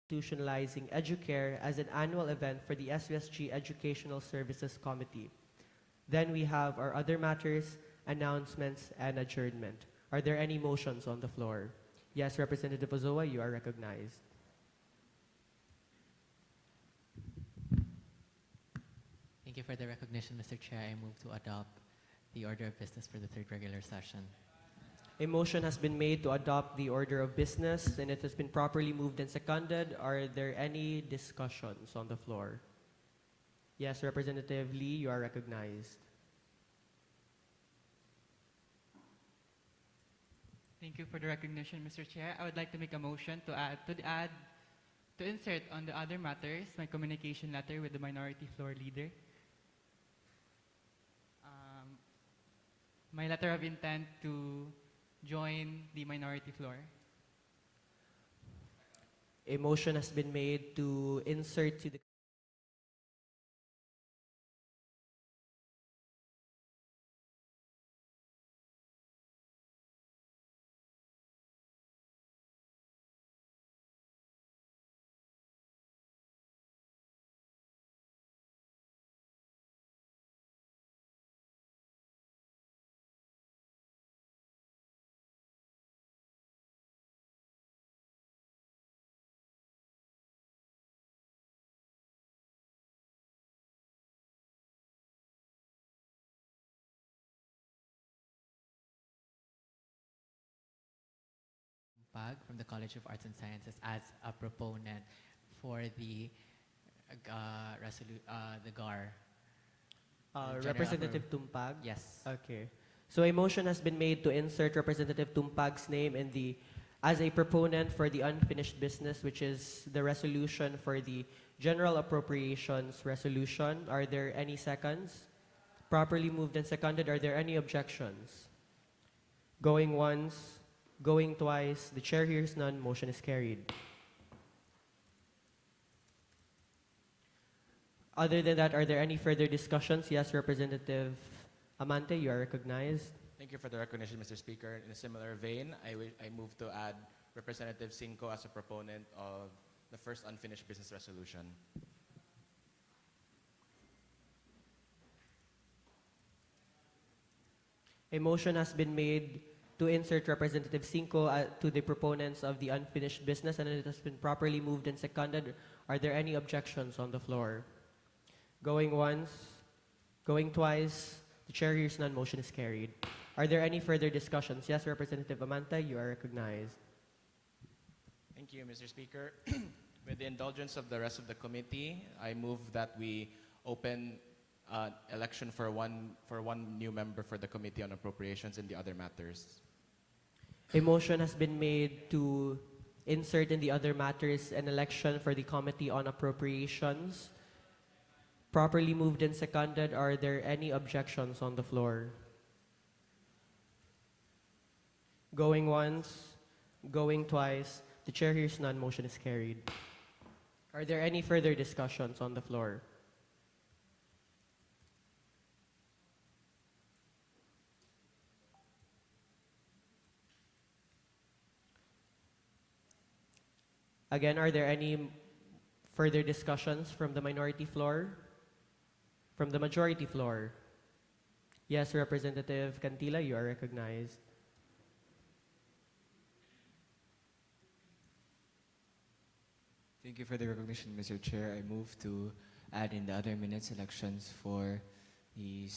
institutionalizing EduCare as an annual event for the SUSG Educational Services Committee. Then we have our other matters, announcements, and adjournment. Are there any motions on the floor? Yes, Representative Ozoa, you are recognized. Thank you for the recognition, Mr. Chair. I move to adopt the order of business for the third regular session. A motion has been made to adopt the order of business, and it has been properly moved and seconded. Are there any discussions on the floor? Yes, Representative Lee, you are recognized. Thank you for the recognition, Mr. Chair. I would like to make a motion to insert on the other matters my communication letter with the minority floor leader. My letter of intent to join the minority floor. A motion has been made to insert to the From the College of Arts and Sciences as a proponent for the GAR. Representative Tumpag? Yes. Okay. So a motion has been made to insert Representative Tumpag's name in the as a proponent for the unfinished business, which is the resolution for the General Appropriations Resolution. Are there any seconds? Properly moved and seconded. Are there any objections? Going once. Going twice. The chair hears none. Motion is carried. Other than that, are there any further discussions? Yes, Representative Amante, you are recognized. Thank you for the recognition, Mr. Speaker. In a similar vein, I move to add Representative Cinco as a proponent of the first unfinished business resolution. A motion has been made to insert Representative Cinco to the proponents of the unfinished business, and it has been properly moved and seconded. Are there any objections on the floor? Going once, going twice, the chair hears none, motion is carried. Are there any further discussions? Yes, Representative Amante, you are recognized. Thank you, Mr. Speaker. With the indulgence of the rest of the committee, I move that we open election for one new member for the Committee on Appropriations and the other matters. A motion has been made to insert in the other matters an election for the Committee on Appropriations. Properly moved and seconded. Are there any objections on the floor? Going once, going twice. The chair hears none. Motion is carried. Are there any further discussions on the floor? Again, are there any further discussions from the minority floor? From the majority floor? Yes, Representative Cantila, you are recognized. Thank you for the recognition, Mr. Chair. I move to add in the other minutes elections for the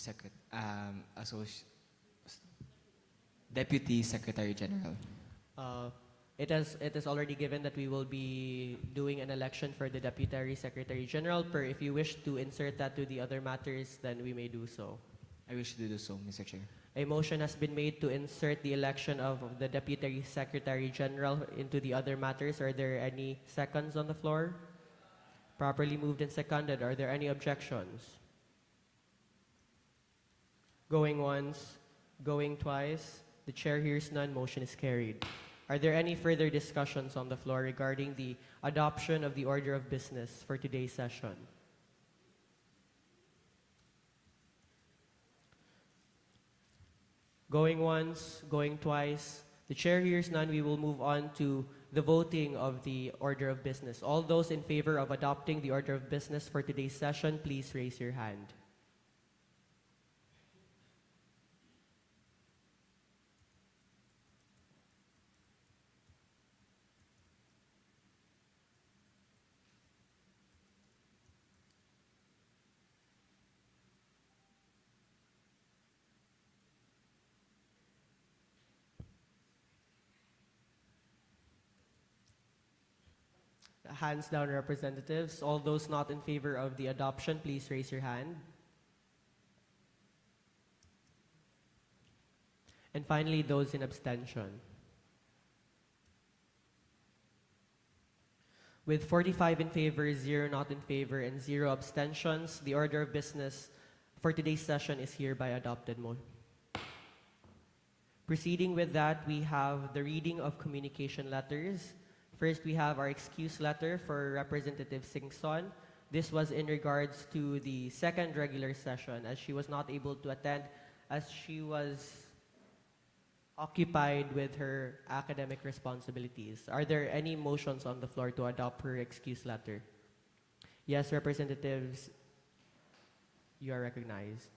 Deputy Secretary General. It is already given that we will be doing an election for the Deputy Secretary General. If you wish to insert that to the other matters, then we may do so. I wish to do so, Mr. Chair. A motion has been made to insert the election of the Deputy Secretary General into the other matters. Are there any seconds on the floor? Properly moved and seconded. Are there any objections? Going once, going twice. The chair hears none. Motion is carried. Are there any further discussions on the floor regarding the adoption of the order of business for today's session? Going once, going twice. The chair hears none. We will move on to the voting of the order of business. All those in favor of adopting the order of business for today's session, please raise your hand. Hands down, representatives. All those not in favor of the adoption, please raise your hand. And finally, those in abstention. With 45 in favor, 0 not in favor, and 0 abstentions, the order of business for today's session is hereby adopted. Proceeding with that, we have the reading of communication letters. First, we have our excuse letter for Representative Singson. This was in regards to the second regular session, as she was not able to attend as she was occupied with her academic responsibilities. Are there any motions on the floor to adopt her excuse letter? Yes, representatives, you are recognized.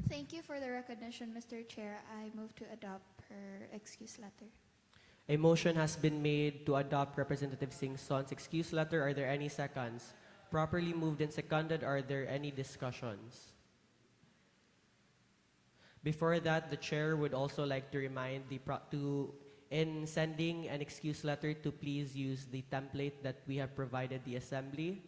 Thank you for the recognition, Mr. Chair. I move to adopt her excuse letter. A motion has been made to adopt Representative Singson's excuse letter. Are there any seconds? Properly moved and seconded. Are there any discussions? Before that, the chair would also like to remind in sending an excuse letter to please use the template that we have provided the assembly.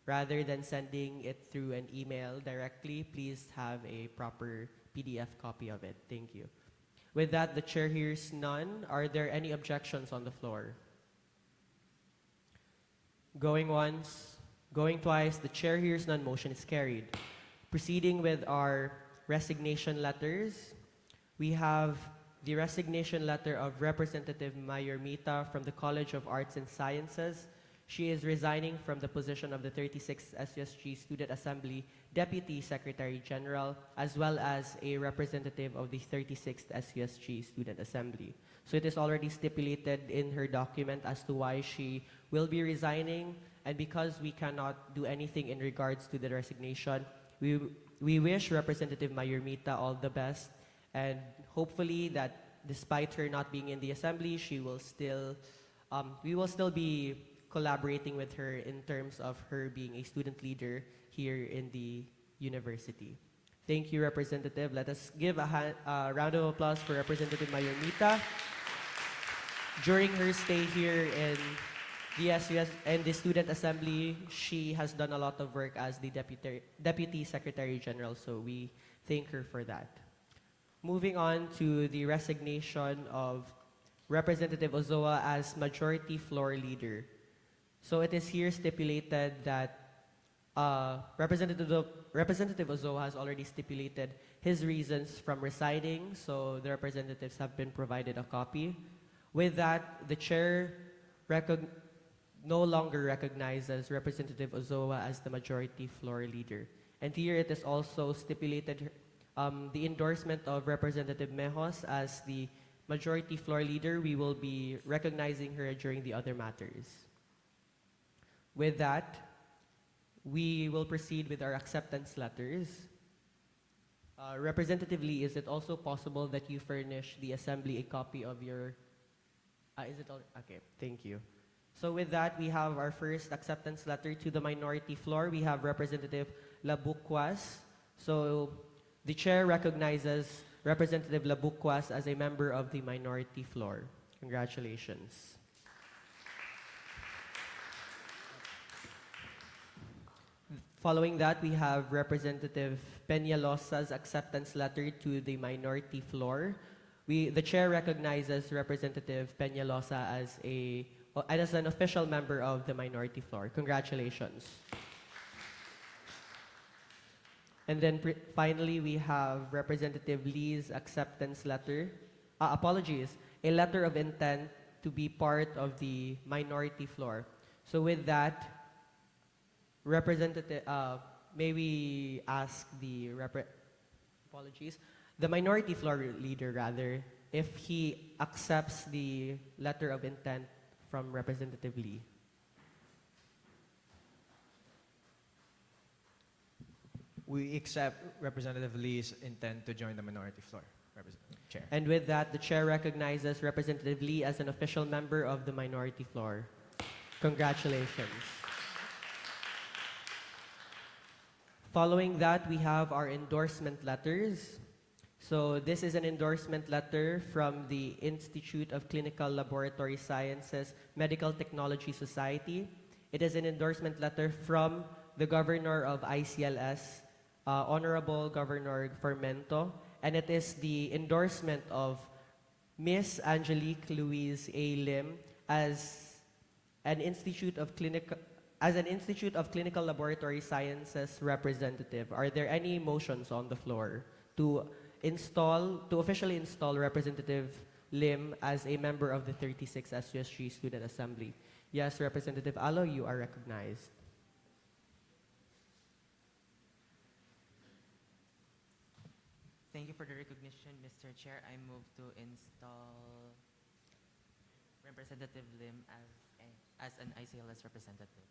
Rather than sending it through an email directly, please have a proper PDF copy of it. Thank you. With that, the chair hears none. Are there any objections on the floor? Going once, going twice, the chair hears none. Motion is carried. Proceeding with our resignation letters, we have the resignation letter of Representative Mayormita from the College of Arts and Sciences. She is resigning from the position of the 36th SUSG Student Assembly Deputy Secretary General, as well as a representative of the 36th SUSG Student Assembly. So it is already stipulated in her document as to why she will be resigning, and because we cannot do anything in regards to the resignation, we wish Representative Mayormita all the best, and hopefully that despite her not being in the assembly, she will still, we will still be collaborating with her in terms of her being a student leader here in the university. Thank you, Representative. Let us give a round of applause for Representative Mayormita. During her stay here in the SUS and the Student Assembly, she has done a lot of work as the Deputy Secretary General, so we thank her for that. Moving on to the resignation of Representative Ozoa as Majority Floor Leader. So it is here stipulated that Representative Ozoa has already stipulated his reasons from resigning, so the representatives have been provided a copy. With that, the chair no longer recognizes Representative Ozoa as the Majority Floor Leader. And here it is also stipulated the endorsement of Representative Mejos as the Majority Floor Leader. We will be recognizing her during the other matters. With that, we will proceed with our acceptance letters. Representative Lee, is it also possible that you furnish the Assembly a copy of your... is it all? Okay, thank you. So with that, we have our first acceptance letter to the minority floor. We have Representative Labuquas. So the chair recognizes Representative Labuquas as a member of the minority floor. Congratulations. Following that, we have Representative Peñalosa's acceptance letter to the minority floor. The chair recognizes Representative Peñalosa as an official member of the minority floor. Congratulations. And then finally, we have Representative Lee's acceptance letter. A letter of intent to be part of the minority floor. So with that, Representative, may we ask the minority floor leader rather, if he accepts the letter of intent from Representative Lee. We accept Representative Lee's intent to join the minority floor, Chair. And with that, the chair recognizes Representative Lee as an official member of the minority floor. Congratulations. Following that, we have our endorsement letters. So this is an endorsement letter from the Institute of Clinical Laboratory Sciences Medical Technology Society. It is an endorsement letter from the governor of ICLS, Honorable Governor Formento, and it is the endorsement of Miss Angelique Louise A. Lim as an Institute of Clinical Laboratory Sciences representative. Are there any motions on the floor to officially install Representative Lim as a member of the 36th SUSG Student Assembly? Yes, Representative Alo, you are recognized. Thank you for the recognition, Mr. Chair. I move to install Representative Lim as an ICLS representative.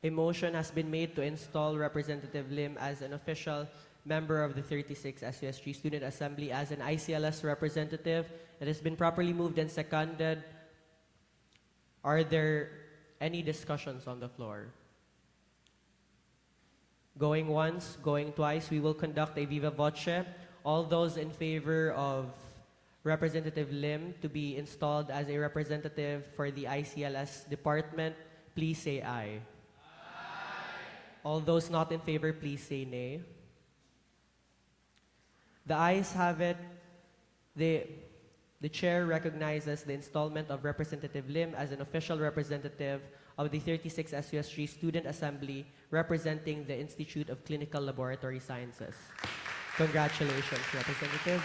A motion has been made to install Representative Lim as an official member of the 36th SUSG Student Assembly as an ICLS representative. It has been properly moved and seconded. Are there any discussions on the floor? Going once, going twice, we will conduct a viva voce. All those in favor of Representative Lim to be installed as a representative for the ICLS department, please say aye. All those not in favor, please say nay. The ayes have it. The chair recognizes the installment of Representative Lim as an official representative of the 36th SUSG Student Assembly representing the Institute of Clinical Laboratory Sciences. Congratulations, Representative.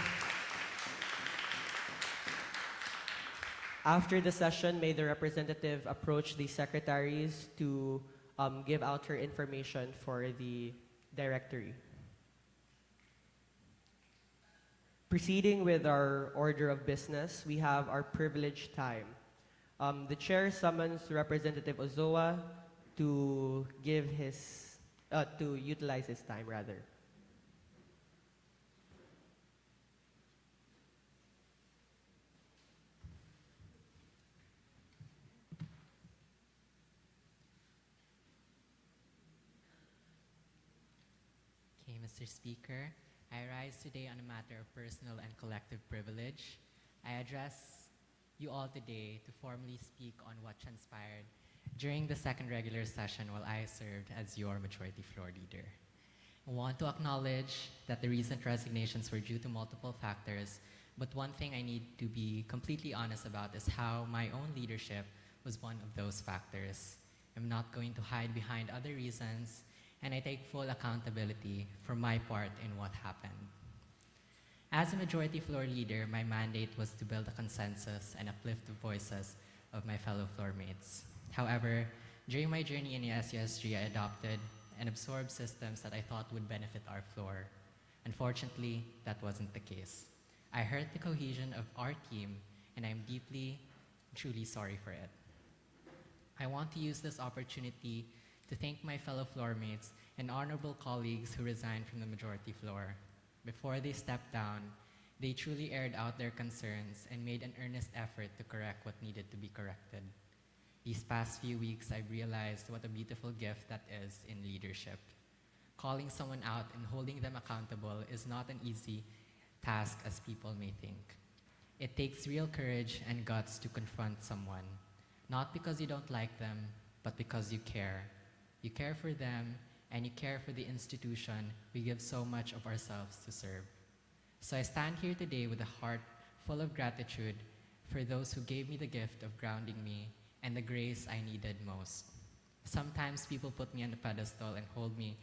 After the session, may the representative approach the secretaries to give out her information for the directory. Proceeding with our order of business, we have our privileged time. The chair summons Representative Ozoa to utilize his time, rather. Mr. Speaker, I rise today on a matter of personal and collective privilege. I address you all today to formally speak on what transpired during the second regular session while I served as your majority floor leader. I want to acknowledge that the recent resignations were due to multiple factors, but one thing I need to be completely honest about is how my own leadership was one of those factors. I'm not going to hide behind other reasons, and I take full accountability for my part in what happened. As a majority floor leader, my mandate was to build a consensus and uplift the voices of my fellow floor mates. However, during my journey in the SUSG, I adopted and absorbed systems that I thought would benefit our floor. Unfortunately, that wasn't the case. I hurt the cohesion of our team, and I'm deeply, truly sorry for it. I want to use this opportunity to thank my fellow floor mates and honorable colleagues who resigned from the majority floor. Before they stepped down, they truly aired out their concerns and made an earnest effort to correct what needed to be corrected. These past few weeks, I've realized what a beautiful gift that is in leadership. Calling someone out and holding them accountable is not an easy task as people may think. It takes real courage and guts to confront someone, not because you don't like them, but because you care. You care for them, and you care for the institution we give so much of ourselves to serve. So I stand here today with a heart full of gratitude for those who gave me the gift of grounding me and the grace I needed most. Sometimes people put me on a pedestal and hold me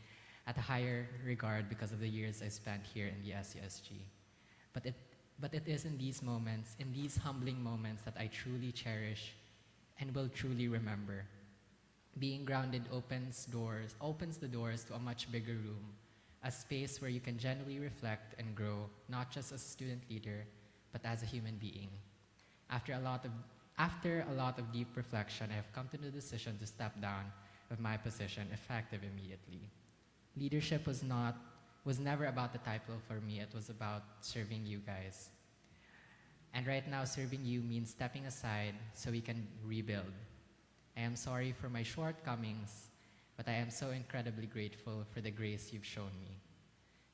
at a higher regard because of the years I spent here in the SUSG. But it is in these moments, in these humbling moments, that I truly cherish and will truly remember. Being grounded opens the doors to a much bigger room, a space where you can genuinely reflect and grow, not just as a student leader, but as a human being. After a lot of deep reflection, I have come to the decision to step down of my position effective immediately. Leadership was never about the title for me, it was about serving you guys. And right now, serving you means stepping aside so we can rebuild. I am sorry for my shortcomings, but I am so incredibly grateful for the grace you've shown me.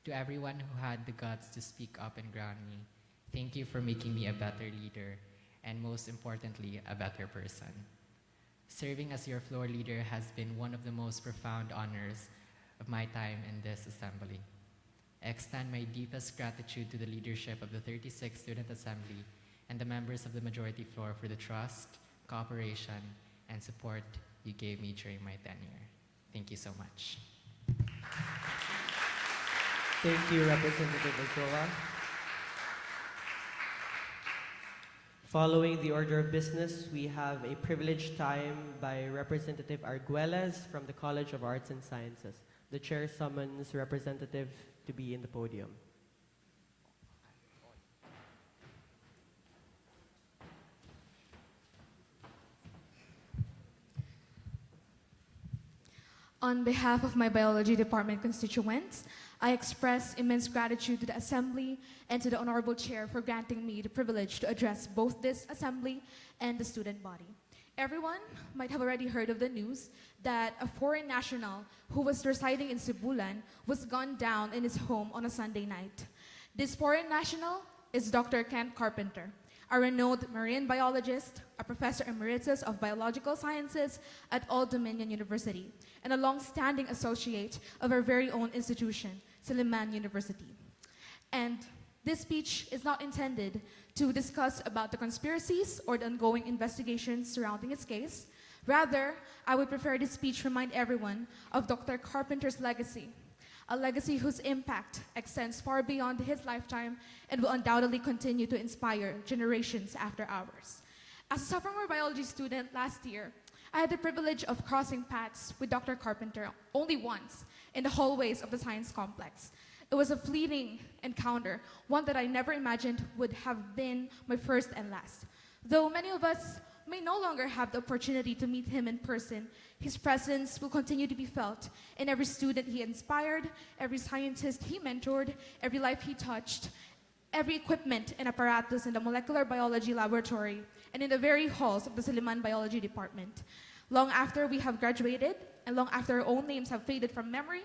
To everyone who had the guts to speak up and ground me, thank you for making me a better leader, and most importantly, a better person. Serving as your floor leader has been one of the most profound honors of my time in this assembly. I extend my deepest gratitude to the leadership of the 36th Student Assembly and the members of the majority floor for the trust, cooperation, and support you gave me during my tenure. Thank you so much. Thank you, Representative Ozoa. Following the order of business, we have a privileged time by Representative Arguelles from the College of Arts and Sciences. The chair summons representative to be in the podium. On behalf of my biology department constituents, I express immense gratitude to the Assembly and to the Honorable Chair for granting me the privilege to address both this Assembly and the student body. Everyone might have already heard of the news that a foreign national who was residing in Cebulan was gunned down in his home on a Sunday night. This foreign national is Dr. Kent Carpenter, a renowned marine biologist, a professor emeritus of biological sciences at Old Dominion University, and a long-standing associate of our very own institution, Silliman University. And this speech is not intended to discuss about the conspiracies or the ongoing investigations surrounding its case. Rather, I would prefer this speech remind everyone of Dr. Carpenter's legacy, a legacy whose impact extends far beyond his lifetime and will undoubtedly continue to inspire generations after ours. As a sophomore biology student last year, I had the privilege of crossing paths with Dr. Carpenter only once in the hallways of the science complex. It was a fleeting encounter, one that I never imagined would have been my first and last. Though many of us may no longer have the opportunity to meet him in person, his presence will continue to be felt in every student he inspired, every scientist he mentored, every life he touched, every equipment and apparatus in the molecular biology laboratory, and in the very halls of the Silliman Biology Department. Long after we have graduated, and long after our own names have faded from memory,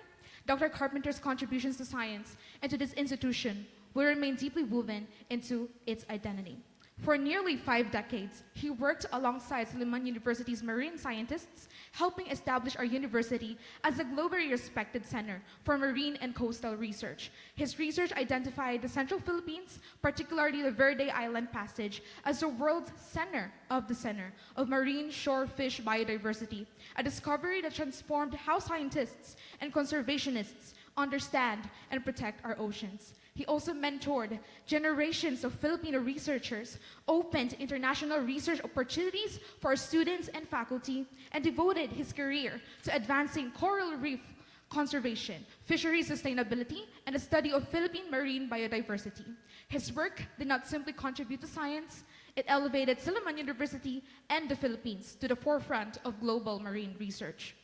Dr. Carpenter's contributions to science and to this institution will remain deeply woven into its identity. For nearly 5 decades, he worked alongside Silliman University's marine scientists, helping establish our university as a globally respected center for marine and coastal research. His research identified the central Philippines, particularly the Verde Island Passage, as the world's center of marine shore fish biodiversity, a discovery that transformed how scientists and conservationists understand and protect our oceans. He also mentored generations of Filipino researchers, opened international research opportunities for our students and faculty, and devoted his career to advancing coral reef conservation, fishery sustainability, and the study of Philippine marine biodiversity. His work did not simply contribute to science, it elevated Silliman University and the Philippines to the forefront of global marine research.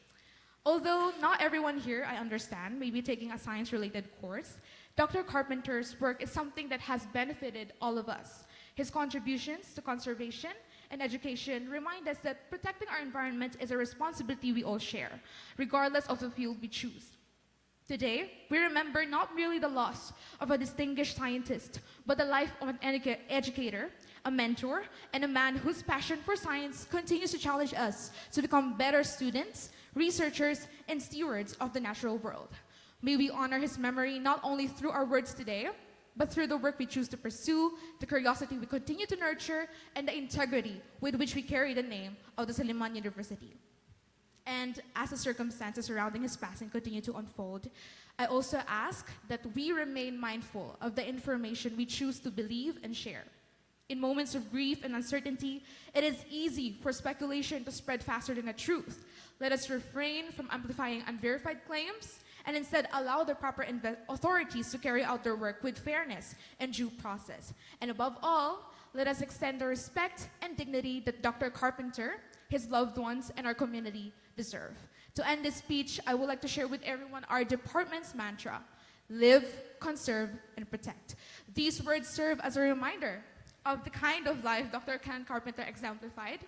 Although not everyone here, I understand, may be taking a science-related course, Dr. Carpenter's work is something that has benefited all of us. His contributions to conservation and education remind us that protecting our environment is a responsibility we all share, regardless of the field we choose. Today, we remember not merely the loss of a distinguished scientist, but the life of an educator, a mentor, and a man whose passion for science continues to challenge us to become better students, researchers, and stewards of the natural world. May we honor his memory not only through our words today, but through the work we choose to pursue, the curiosity we continue to nurture, and the integrity with which we carry the name of the Silliman University. And as the circumstances surrounding his passing continue to unfold, I also ask that we remain mindful of the information we choose to believe and share. In moments of grief and uncertainty, it is easy for speculation to spread faster than the truth. Let us refrain from amplifying unverified claims and instead allow the proper authorities to carry out their work with fairness and due process. And above all, let us extend the respect and dignity that Dr. Carpenter, his loved ones, and our community deserve. To end this speech, I would like to share with everyone our department's mantra: live, conserve, and protect. These words serve as a reminder of the kind of life Dr. Ken Carpenter exemplified.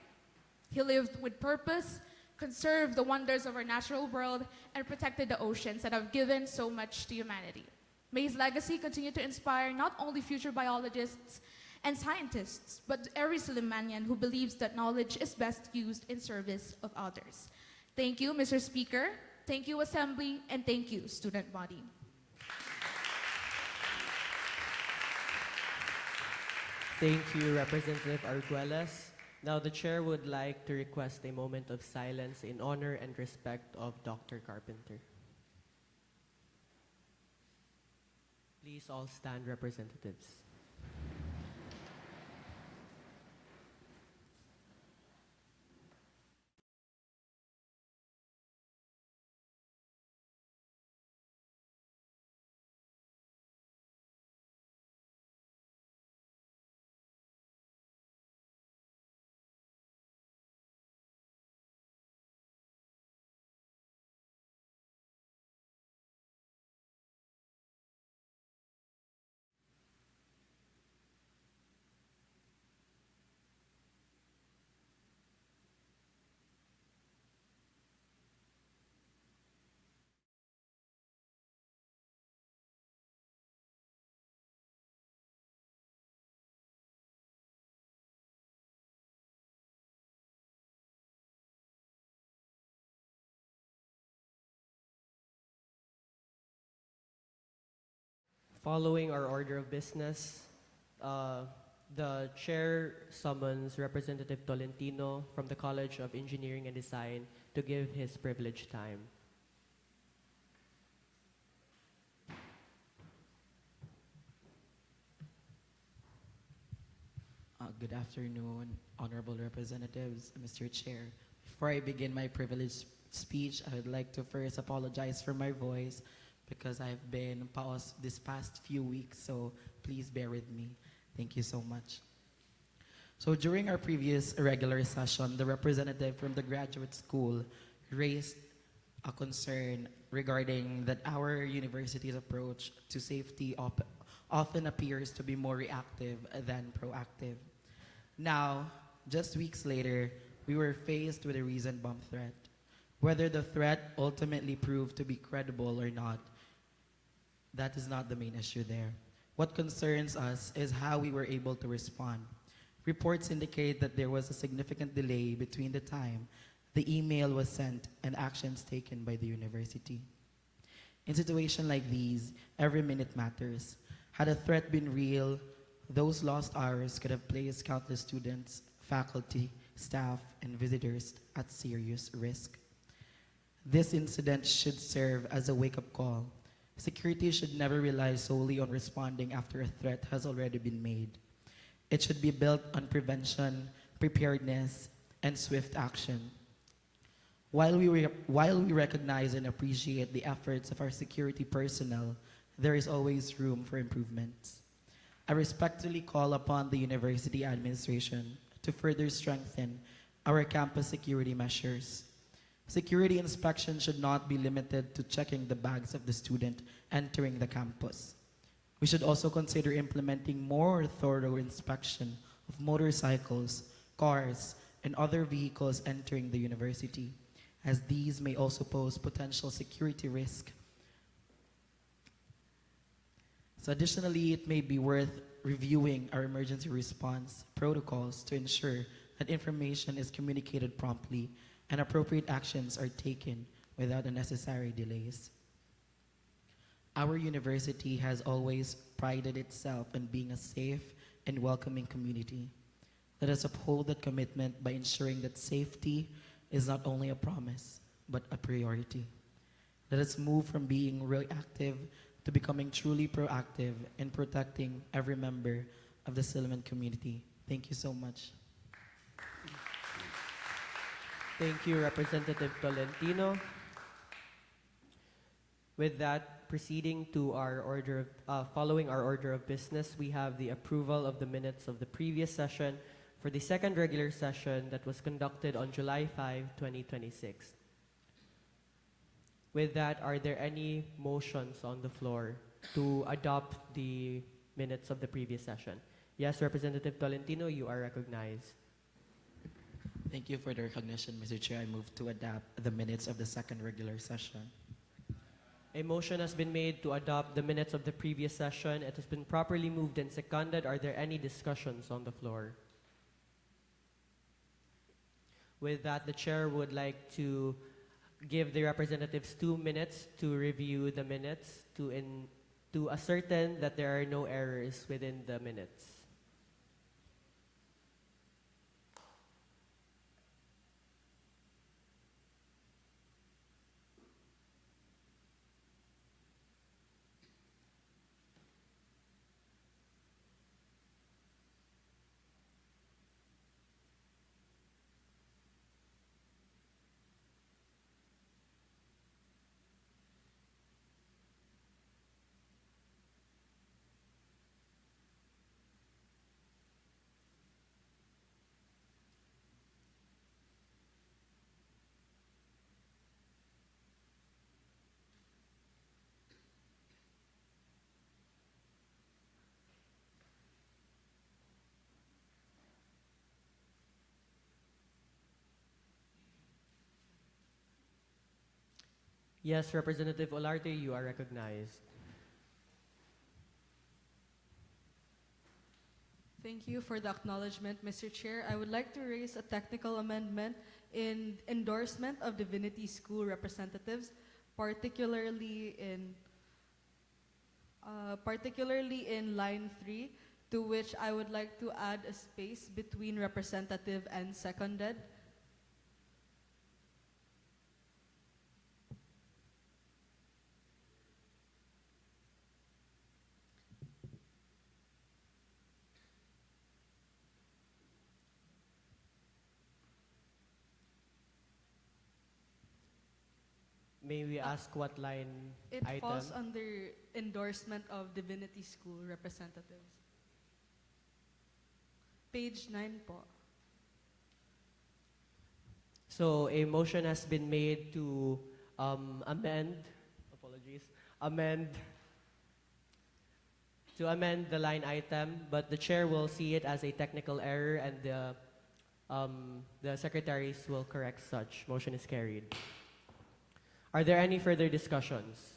He lived with purpose, conserved the wonders of our natural world, and protected the oceans that have given so much to humanity. May his legacy continue to inspire not only future biologists and scientists, but every Sillimanian who believes that knowledge is best used in service of others. Thank you, Mr. Speaker. Thank you, Assembly, and thank you, student body. Thank you, Representative Arguelles. Now the chair would like to request a moment of silence in honor and respect of Dr. Carpenter. Please all stand, representatives. Following our order of business, the chair summons Representative Tolentino from the College of Engineering and Design to give his privileged time. Good afternoon, honorable representatives, Mr. Chair. Before I begin my privileged speech, I would like to first apologize for my voice because I've been paused this past few weeks, so please bear with me. Thank you so much. So during our previous regular session, the representative from the graduate school raised a concern regarding that our university's approach to safety often appears to be more reactive than proactive. Now, just weeks later, we were faced with a recent bomb threat. Whether the threat ultimately proved to be credible or not, that is not the main issue there. What concerns us is how we were able to respond. Reports indicate that there was a significant delay between the time the email was sent and actions taken by the university. In situations like these, every minute matters. Had a threat been real, those lost hours could have placed countless students, faculty, staff, and visitors at serious risk. This incident should serve as a wake-up call. Security should never rely solely on responding after a threat has already been made. It should be built on prevention, preparedness, and swift action. While we recognize and appreciate the efforts of our security personnel, there is always room for improvements. I respectfully call upon the university administration to further strengthen our campus security measures. Security inspection should not be limited to checking the bags of the student entering the campus. We should also consider implementing more thorough inspection of motorcycles, cars, and other vehicles entering the university, as these may also pose potential security risk. So additionally, it may be worth reviewing our emergency response protocols to ensure that information is communicated promptly and appropriate actions are taken without unnecessary delays. Our university has always prided itself on being a safe and welcoming community. Let us uphold that commitment by ensuring that safety is not only a promise, but a priority. Let us move from being reactive to becoming truly proactive in protecting every member of the Silliman community. Thank you so much. Thank you, Representative Tolentino. With that, proceeding to our following our order of business, we have the approval of the minutes of the previous session for the second regular session that was conducted on July 5, 2026. With that, are there any motions on the floor to adopt the minutes of the previous session? Yes, Representative Tolentino, you are recognized. Thank you for the recognition, Mr. Chair. I move to adopt the minutes of the second regular session. A motion has been made to adopt the minutes of the previous session. It has been properly moved and seconded. Are there any discussions on the floor? With that, the chair would like to give the representatives 2 minutes to review the minutes to ascertain that there are no errors within the minutes. Yes, Representative Olarte, you are recognized. Thank you for the acknowledgement, Mr. Chair. I would like to raise a technical amendment in endorsement of Divinity School representatives, particularly in line 3, to which I would like to add a space between representative and seconded. May we ask what line It item? falls under endorsement of Divinity School representatives. Page 9 po. So a motion has been made to amend the line item, but the chair will see it as a technical error and the secretaries will correct such. Motion is carried. Are there any further discussions?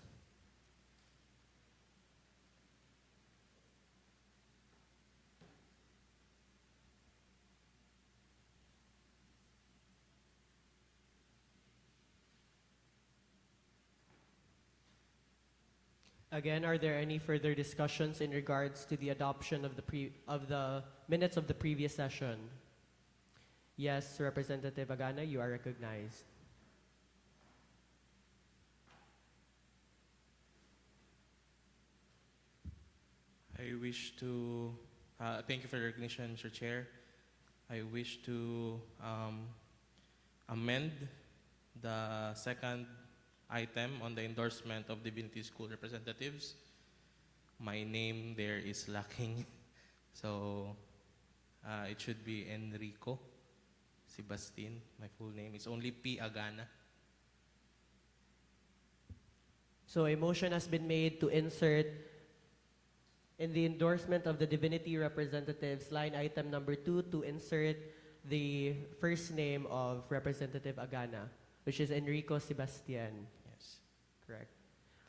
Again, are there any further discussions in regards to the adoption of the minutes of the previous session? Yes, Representative Agana, you are recognized. I wish to thank you for the recognition, Mr. Chair. I wish to amend the second item on the endorsement of Divinity School representatives. My name there is lacking, so it should be Enrico Sebastian. My full name is only P. Agana. So a motion has been made to insert in the endorsement of the Divinity representatives, line item number 2, to insert the first name of Representative Agana, which is Enrico Sebastian. Yes. Correct.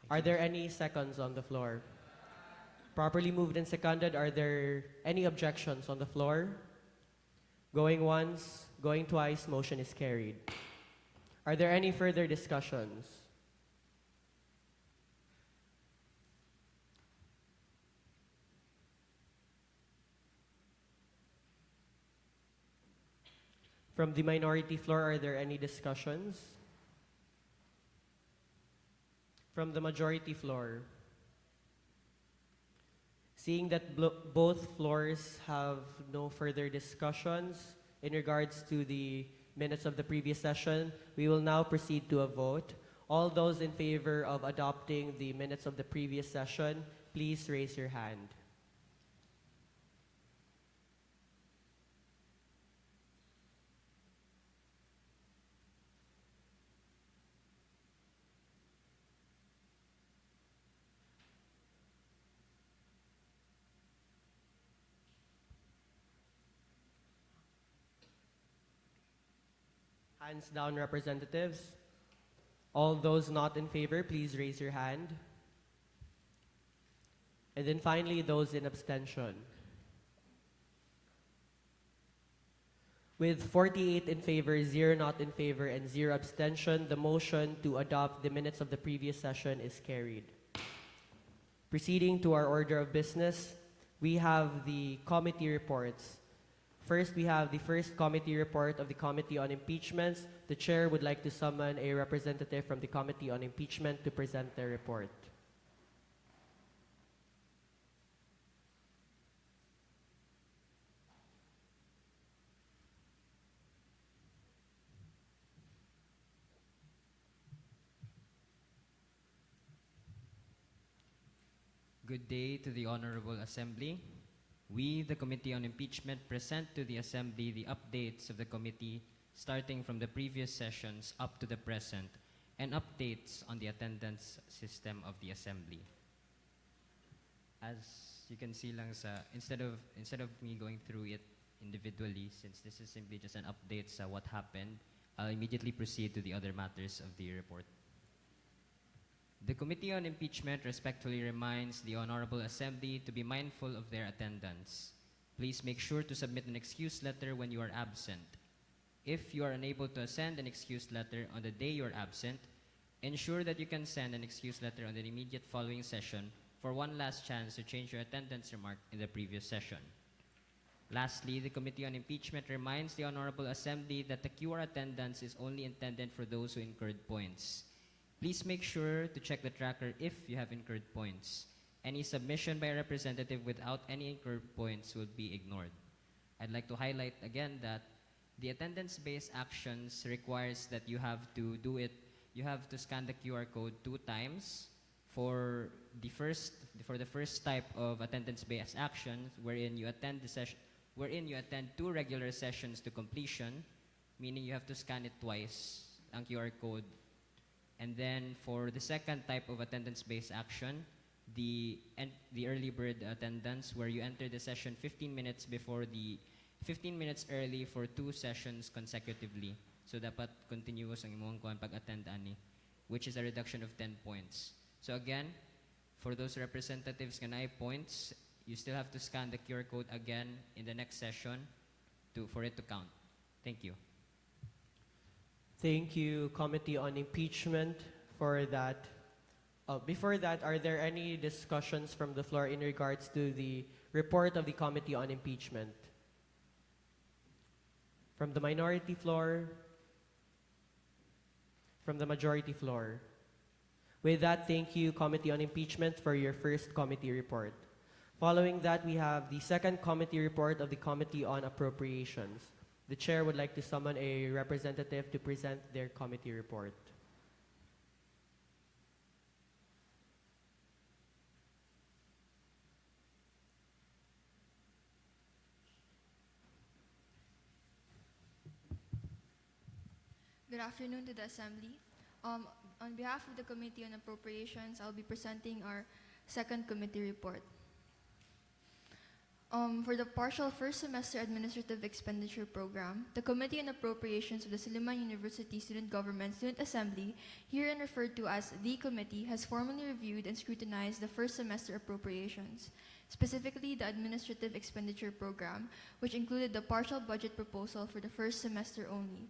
Are there any seconds on the floor? Properly moved and seconded. Are there any objections on the floor? Going once, going twice, motion is carried. Are there any further discussions? From the minority floor, are there any discussions? From the majority floor? Seeing that both floors have no further discussions in regards to the minutes of the previous session, we will now proceed to a vote. All those in favor of adopting the minutes of the previous session, please raise your hand. Hands down, representatives. All those not in favor, please raise your hand. And then finally, those in abstention. With 48 in favor, 0 not in favor, and 0 abstention, the motion to adopt the minutes of the previous session is carried. Proceeding to our order of business, we have the committee reports. First, we have the first committee report of the Committee on Impeachments. The chair would like to summon a representative from the Committee on Impeachment to present their report. Good day to the Honorable Assembly. We, the Committee on Impeachment, present to the Assembly the updates of the committee starting from the previous sessions up to the present and updates on the attendance system of the Assembly. As you can see lang sa, instead of me going through it individually, since this is simply just an update sa what happened, I'll immediately proceed to the other matters of the report. The Committee on Impeachment respectfully reminds the Honorable Assembly to be mindful of their attendance. Please make sure to submit an excuse letter when you are absent. If you are unable to send an excuse letter on the day you are absent, ensure that you can send an excuse letter on the immediate following session for one last chance to change your attendance remark in the previous session. Lastly, the Committee on Impeachment reminds the Honorable Assembly that the QR attendance is only intended for those who incurred points. Please make sure to check the tracker if you have incurred points. Any submission by a representative without any incurred points will be ignored. I'd like to highlight again that the attendance-based actions requires that you have to scan the QR code 2 times for the first type of attendance-based actions wherein you attend 2 regular sessions to completion, meaning you have to scan it twice, ang QR code. And then for the second type of attendance-based action, the early bird attendance, where you enter the session 15 minutes early for 2 sessions consecutively. So dapat continuous ang imong pag-attend ani, which is a reduction of 10 points. So again, for those representatives nga naay points, you still have to scan the QR code again in the next session for it to count. Thank you. Thank you, Committee on Impeachment, for that. Before that, are there any discussions from the floor in regards to the report of the Committee on Impeachment? From the minority floor? From the majority floor? With that, thank you, Committee on Impeachment, for your first committee report. Following that, we have the second committee report of the Committee on Appropriations. The chair would like to summon a representative to present their committee report. Good afternoon to the Assembly. On behalf of the Committee on Appropriations, I'll be presenting our second committee report. For the partial first semester administrative expenditure program, the Committee on Appropriations of the Silliman University Student Assembly, herein referred to as the committee, has formally reviewed and scrutinized the first semester appropriations, specifically the administrative expenditure program, which included the partial budget proposal for the first semester only.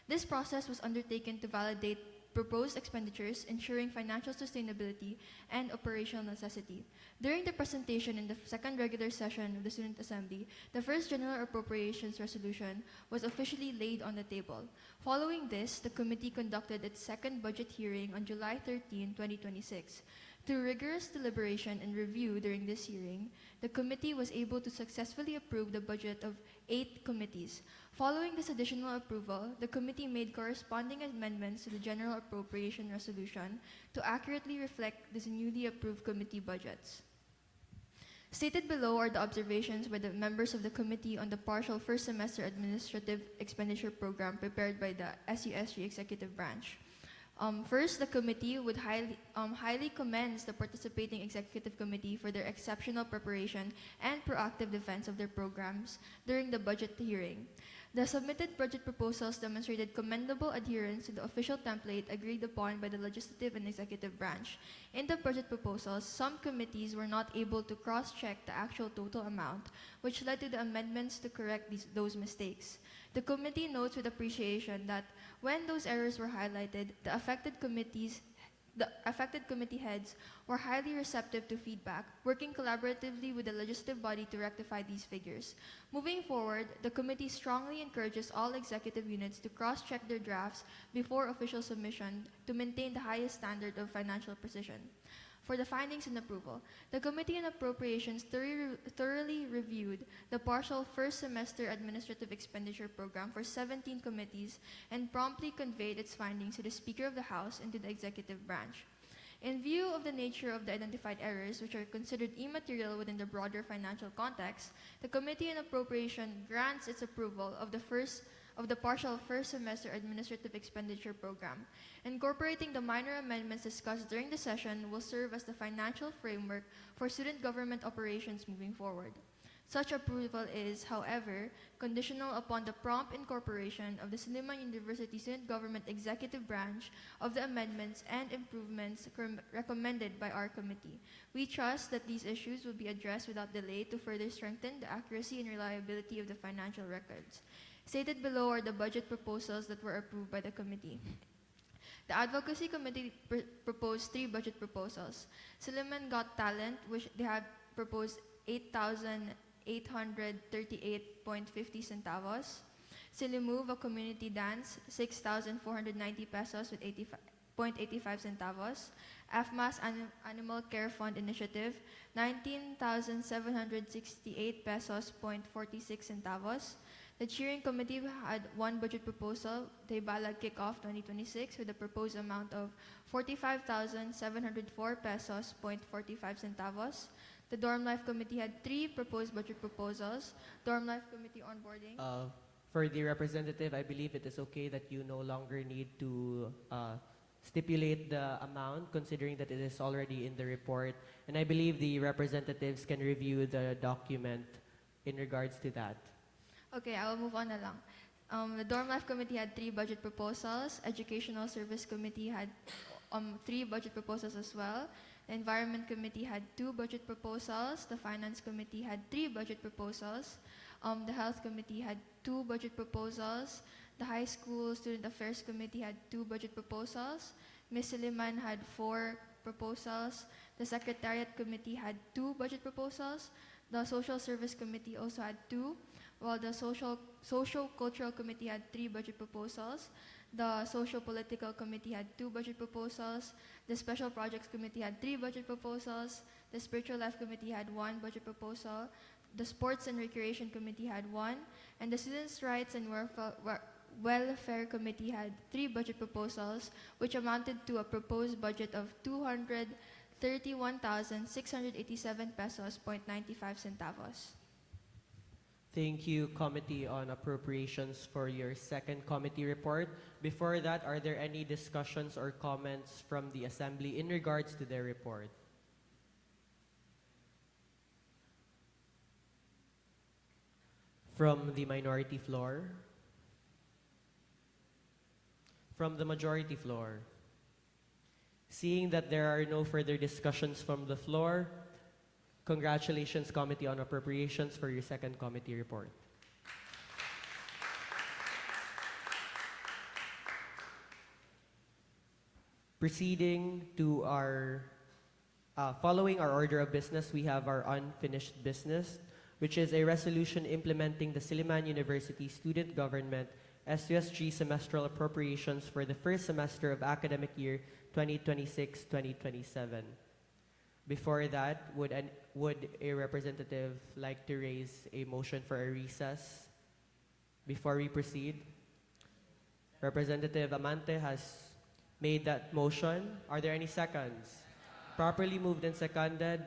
This process was undertaken to validate proposed expenditures, ensuring financial sustainability and operational necessity. During the presentation in the second regular session of the Student Assembly, the first General Appropriations Resolution was officially laid on the table. Following this, the committee conducted its second budget hearing on July 13, 2026. Through rigorous deliberation and review during this hearing, the committee was able to successfully approve the budget of 8 committees. Following this additional approval, the committee made corresponding amendments to the General Appropriation Resolution to accurately reflect these newly approved committee budgets. Stated below are the observations by the members of the committee on the partial first semester administrative expenditure program prepared by the SUSG Executive Branch. First, the committee would highly commends the participating executive committee for their exceptional preparation and proactive defense of their programs during the budget hearing. The submitted budget proposals demonstrated commendable adherence to the official template agreed upon by the legislative and executive branch. In the budget proposals, some committees were not able to cross-check the actual total amount, which led to the amendments to correct those mistakes. The committee notes with appreciation that when those errors were highlighted, the affected committee heads were highly receptive to feedback, working collaboratively with the legislative body to rectify these figures. Moving forward, the committee strongly encourages all executive units to cross-check their drafts before official submission to maintain the highest standard of financial precision. For the findings and approval, the Committee on Appropriations thoroughly reviewed the partial first semester administrative expenditure program for 17 committees and promptly conveyed its findings to the Speaker of the House and to the executive branch. In view of the nature of the identified errors, which are considered immaterial within the broader financial context, the Committee on Appropriation grants its approval of the partial first semester administrative expenditure program. Incorporating the minor amendments discussed during the session will serve as the financial framework for student government operations moving forward. Such approval is, however, conditional upon the prompt incorporation of the Silliman University Student Government Executive Branch of the amendments and improvements recommended by our committee. We trust that these issues will be addressed without delay to further strengthen the accuracy and reliability of the financial records. Stated below are the budget proposals that were approved by the committee. The Advocacy Committee proposed 3 budget proposals. Silliman Got Talent, which they had proposed 8,838.50 centavos. Silimove, a community dance, 6,490 pesos with 0.85 centavos. AFMAS Animal Care Fund Initiative, 19,768 pesos, 0.46 centavos. The Cheering Committee had 1 budget proposal, Taybalag Kickoff 2026, with a proposed amount of 45,704 pesos, 0.45 centavos. The Dorm Life Committee had 3 proposed budget proposals. Dorm Life Committee Onboarding. For the representative, I believe it is okay that you no longer need to stipulate the amount, considering that it is already in the report. And I believe the representatives can review the document in regards to that. Okay, I will move on na lang. The Dorm Life Committee had 3 budget proposals. Educational Service Committee had 3 budget proposals as well. The Environment Committee had 2 budget proposals. The Finance Committee had 3 budget proposals. The Health Committee had 2 budget proposals. The High School Student Affairs Committee had 2 budget proposals. Ms. Silliman had 4 proposals. The Secretariat Committee had 2 budget proposals. The Social Service Committee also had 2, while the Social Cultural Committee had 3 budget proposals. The Social Political Committee had 2 budget proposals. The Special Projects Committee had 3 budget proposals. The Spiritual Life Committee had 1 budget proposal. The Sports and Recreation Committee had 1. And the Students' Rights and Welfare Committee had 3 budget proposals, which amounted to a proposed budget of 231,687 pesos, 0.95 centavos. Thank you, Committee on Appropriations, for your second committee report. Before that, are there any discussions or comments from the Assembly in regards to their report? From the minority floor? From the majority floor? Seeing that there are no further discussions from the floor, congratulations, Committee on Appropriations, for your second committee report. Proceeding to our, following our order of business, we have our unfinished business, which is a resolution implementing the Silliman University Student Government SUSG semestral appropriations for the first semester of academic year 2026-2027. Before that, would a representative like to raise a motion for a recess before we proceed? Representative Amante has made that motion. Are there any seconds? Properly moved and seconded.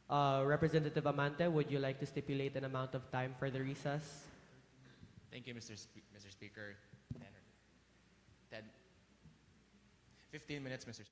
Representative Amante, would you like to stipulate an amount of time for the recess? Thank you, Mr. Speaker. 15 minutes, Mr. Speaker.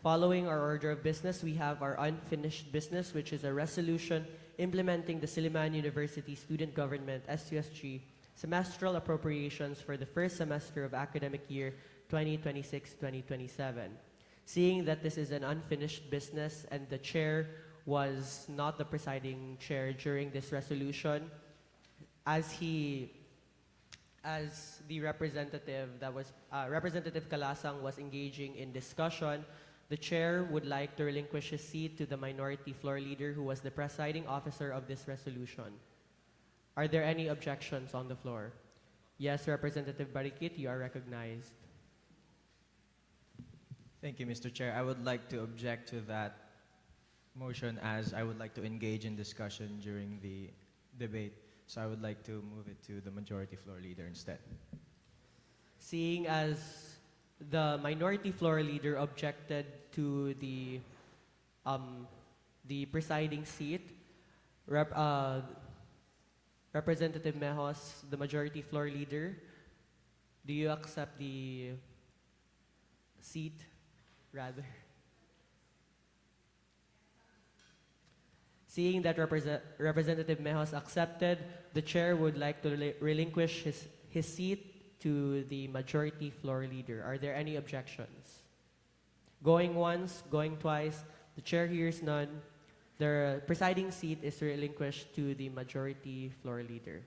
Following our order of business, we have our unfinished business, which is a resolution implementing the Silliman University Student Government SUSG semestral appropriations for the first semester of academic year 2026-2027. Seeing that this is an unfinished business and the chair was not the presiding chair during this resolution, as the representative that was Representative Calasang was engaging in discussion, the chair would like to relinquish his seat to the minority floor leader who was the presiding officer of this resolution. Are there any objections on the floor? Yes, Representative Barikit, you are recognized. Thank you, Mr. Chair. I would like to object to that motion as I would like to engage in discussion during the debate. So I would like to move it to the majority floor leader instead. Seeing as the minority floor leader objected to the presiding seat, Representative Mejos, the majority floor leader, do you accept the seat, rather? Seeing that Representative Mejos accepted, the chair would like to relinquish his seat to the majority floor leader. Are there any objections? Going once, going twice, the chair hears none. The presiding seat is relinquished to the majority floor leader.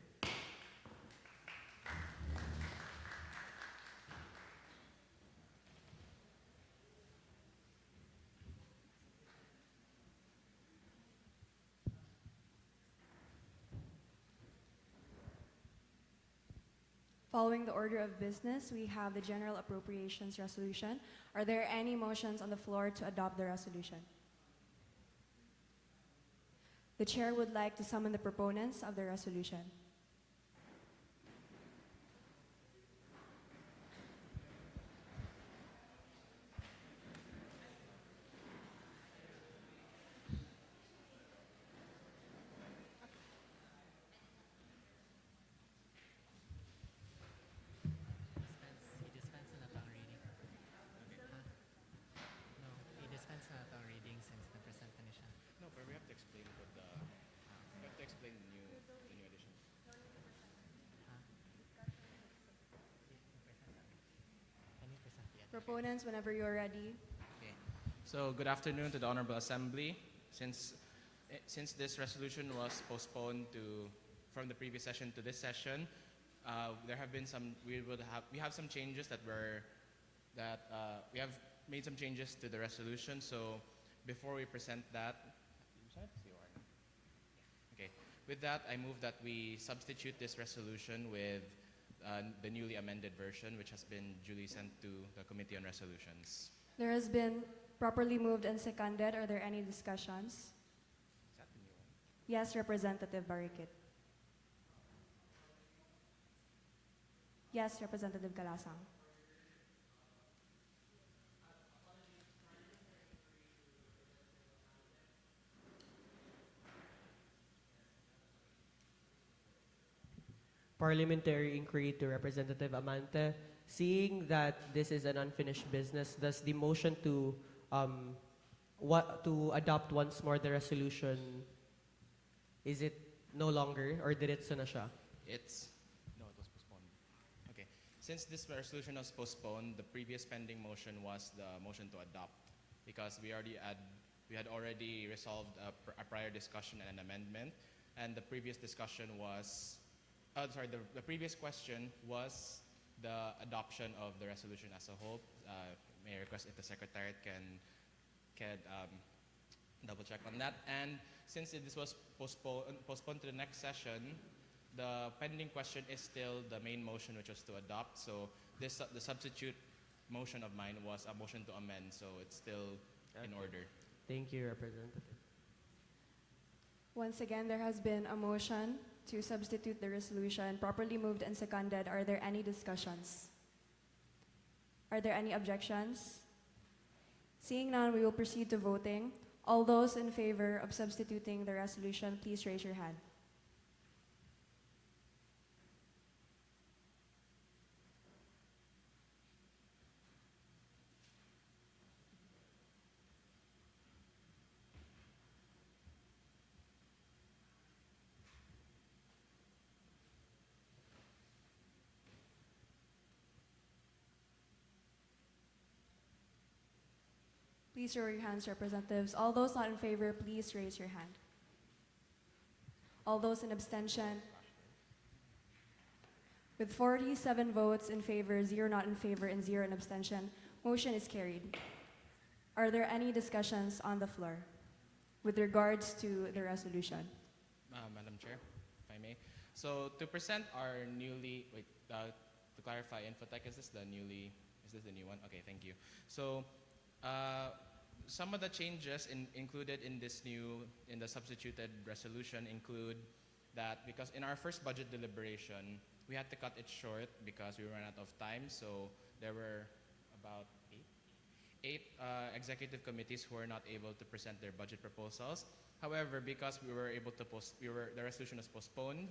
Following the order of business, we have the General Appropriations Resolution. Are there any motions on the floor to adopt the resolution? The chair would like to summon the proponents of the resolution. I-dispense na ito ang reading. No, i-dispense na ito ang reading since na-present na siya. No, but we have to explain what the we have to explain the new edition. Can you present the Proponents, whenever you're ready. Okay. So good afternoon to the Honorable Assembly. Since this resolution was postponed from the previous session to this session, there have been some. We have some changes we have made some changes to the resolution. So before we present that, okay. With that, I move that we substitute this resolution with the newly amended version, which has been duly sent to the Committee on Resolutions. There has been properly moved and seconded. Are there any discussions? Is that the new one? Yes, Representative Barikit. Yes, Representative Calasang. Parliamentary inquiry to Representative Amante. Seeing that this is an unfinished business, does the motion to adopt once more the resolution, is it no longer, or diretso na siya? It was postponed. Okay. Since this resolution was postponed, the previous pending motion was the motion to adopt, because we had already resolved a prior discussion and an amendment, and the previous discussion was. The previous question was the adoption of the resolution as a whole. May I request if the Secretariat can double check on that. And since this was postponed to the next session, the pending question is still the main motion, which was to adopt. So the substitute motion of mine was a motion to amend, so it's still in order. Thank you, Representative. Once again, there has been a motion to substitute the resolution, properly moved and seconded. Are there any discussions? Are there any objections? Seeing none, we will proceed to voting. All those in favor of substituting the resolution, please raise your hand. Please show your hands, representatives. All those not in favor, please raise your hand. All those in abstention. With 47 votes in favor, 0 not in favor, and 0 in abstention, motion is carried. Are there any discussions on the floor with regards to the resolution? Madam Chair, if I may. So to present our newly, to clarify, Infotech, is this the new one? Okay, thank you. So some of the changes included in the substituted resolution include that because in our first budget deliberation, we had to cut it short because we ran out of time. So there were about eight executive committees who were not able to present their budget proposals. However, because we were able to the resolution was postponed,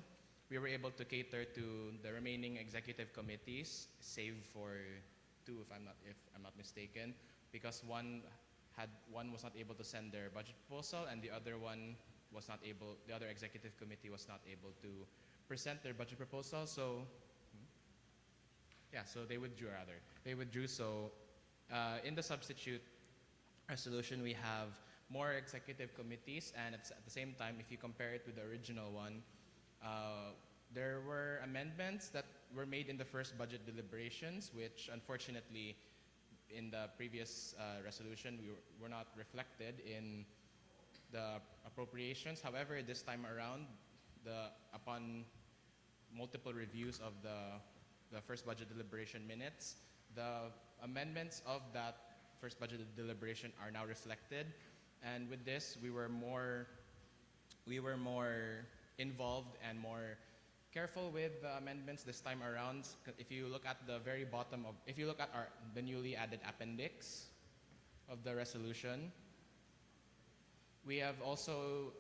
we were able to cater to the remaining executive committees, save for two, if I'm not mistaken, because one was not able to send their budget proposal, and the other executive committee was not able to present their budget proposal. So, so they withdrew rather. They withdrew. So, in the substitute resolution, we have more executive committees, and at the same time, if you compare it to the original one, there were amendments that were made in the first budget deliberations, which unfortunately, in the previous resolution, were not reflected in the appropriations. However, this time around, upon multiple reviews of the first budget deliberation minutes, the amendments of that first budget deliberation are now reflected. And with this, we were more involved and more careful with the amendments this time around. If you look at the very bottom the newly added appendix of the resolution, we have also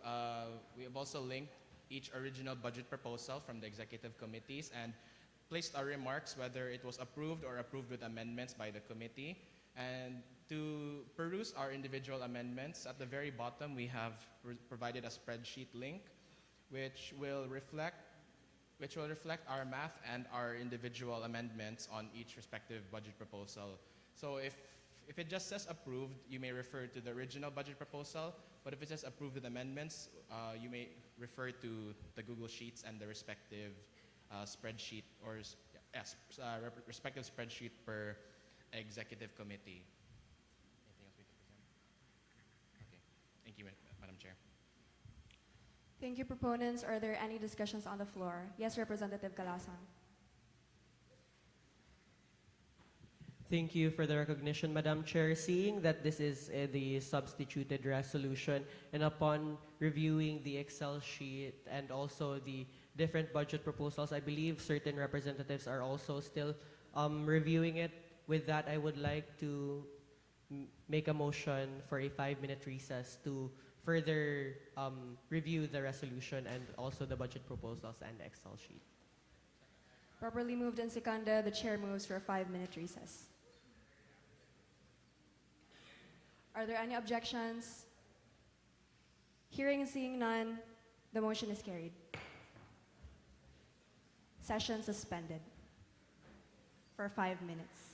linked each original budget proposal from the executive committees and placed our remarks whether it was approved or approved with amendments by the committee. And to peruse our individual amendments, at the very bottom we have provided a spreadsheet link which will reflect our math and our individual amendments on each respective budget proposal. So if it just says approved, you may refer to the original budget proposal, but if it says approved with amendments, you may refer to the Google Sheets and the respective spreadsheet respective spreadsheet per executive committee. Anything else we can present? Okay, thank you, Madam Chair. Thank you, proponents. Are there any discussions on the floor? Yes, Representative Calasan. Thank you for the recognition, Madam Chair. Seeing that this is the substituted resolution, and upon reviewing the Excel sheet and also the different budget proposals, I believe certain representatives are also still reviewing it. With that, I would like to make a motion for a 5-minute recess to further review the resolution and also the budget proposals and Excel sheet. Properly moved and seconded, the chair moves for a 5-minute recess. Are there any objections? Hearing and seeing none, the motion is carried. Session suspended for 5 minutes.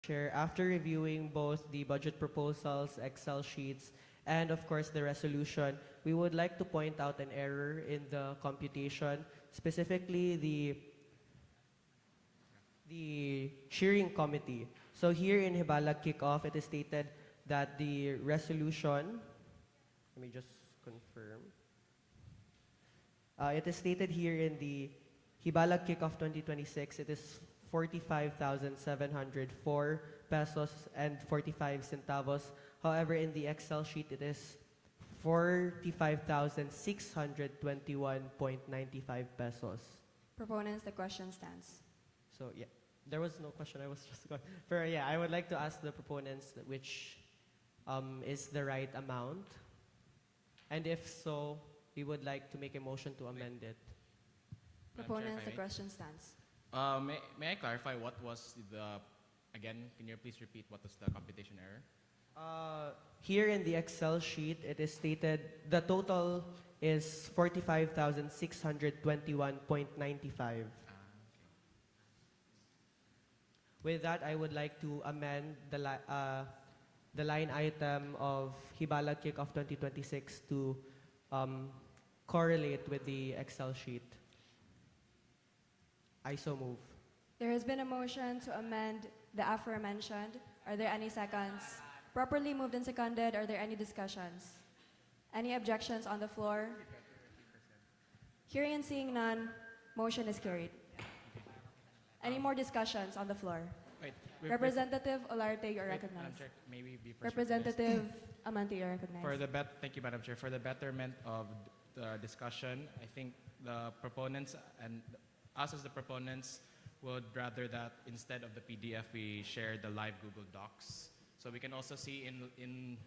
Chair, after reviewing both the budget proposals, Excel sheets, and of course the resolution, we would like to point out an error in the computation, specifically the cheering committee. So here in Hibalag Kickoff, it is stated that the resolution, let me just confirm. It is stated here in the Hibalag Kickoff 2026, it is 45,704 pesos and 45 centavos. However, in the Excel sheet, it is 45,621.95 pesos. Proponents, the question stands. So yeah, there was no question. I was just going. But yeah, I would like to ask the proponents which is the right amount, and if so, we would like to make a motion to amend it. Proponents, the question stands. May I clarify what was the, again, can you please repeat what was the computation error? Here in the Excel sheet, it is stated the total is 45,621.95. With that, I would like to amend the line item of Hibalag Kickoff 2026 to correlate with the Excel sheet. I so move. There has been a motion to amend the aforementioned. Are there any seconds? Properly moved and seconded. Are there any discussions? Any objections on the floor? Hearing and seeing none, motion is carried. Any more discussions on the floor? Wait, Representative Olarte, you are Madam recognized. Chair, may we be first Representative Amante, you are recognized. Thank you, Madam Chair. For the betterment of the discussion, I think the proponents and us as the proponents would rather that instead of the PDF we share the live Google Docs, so we can also see in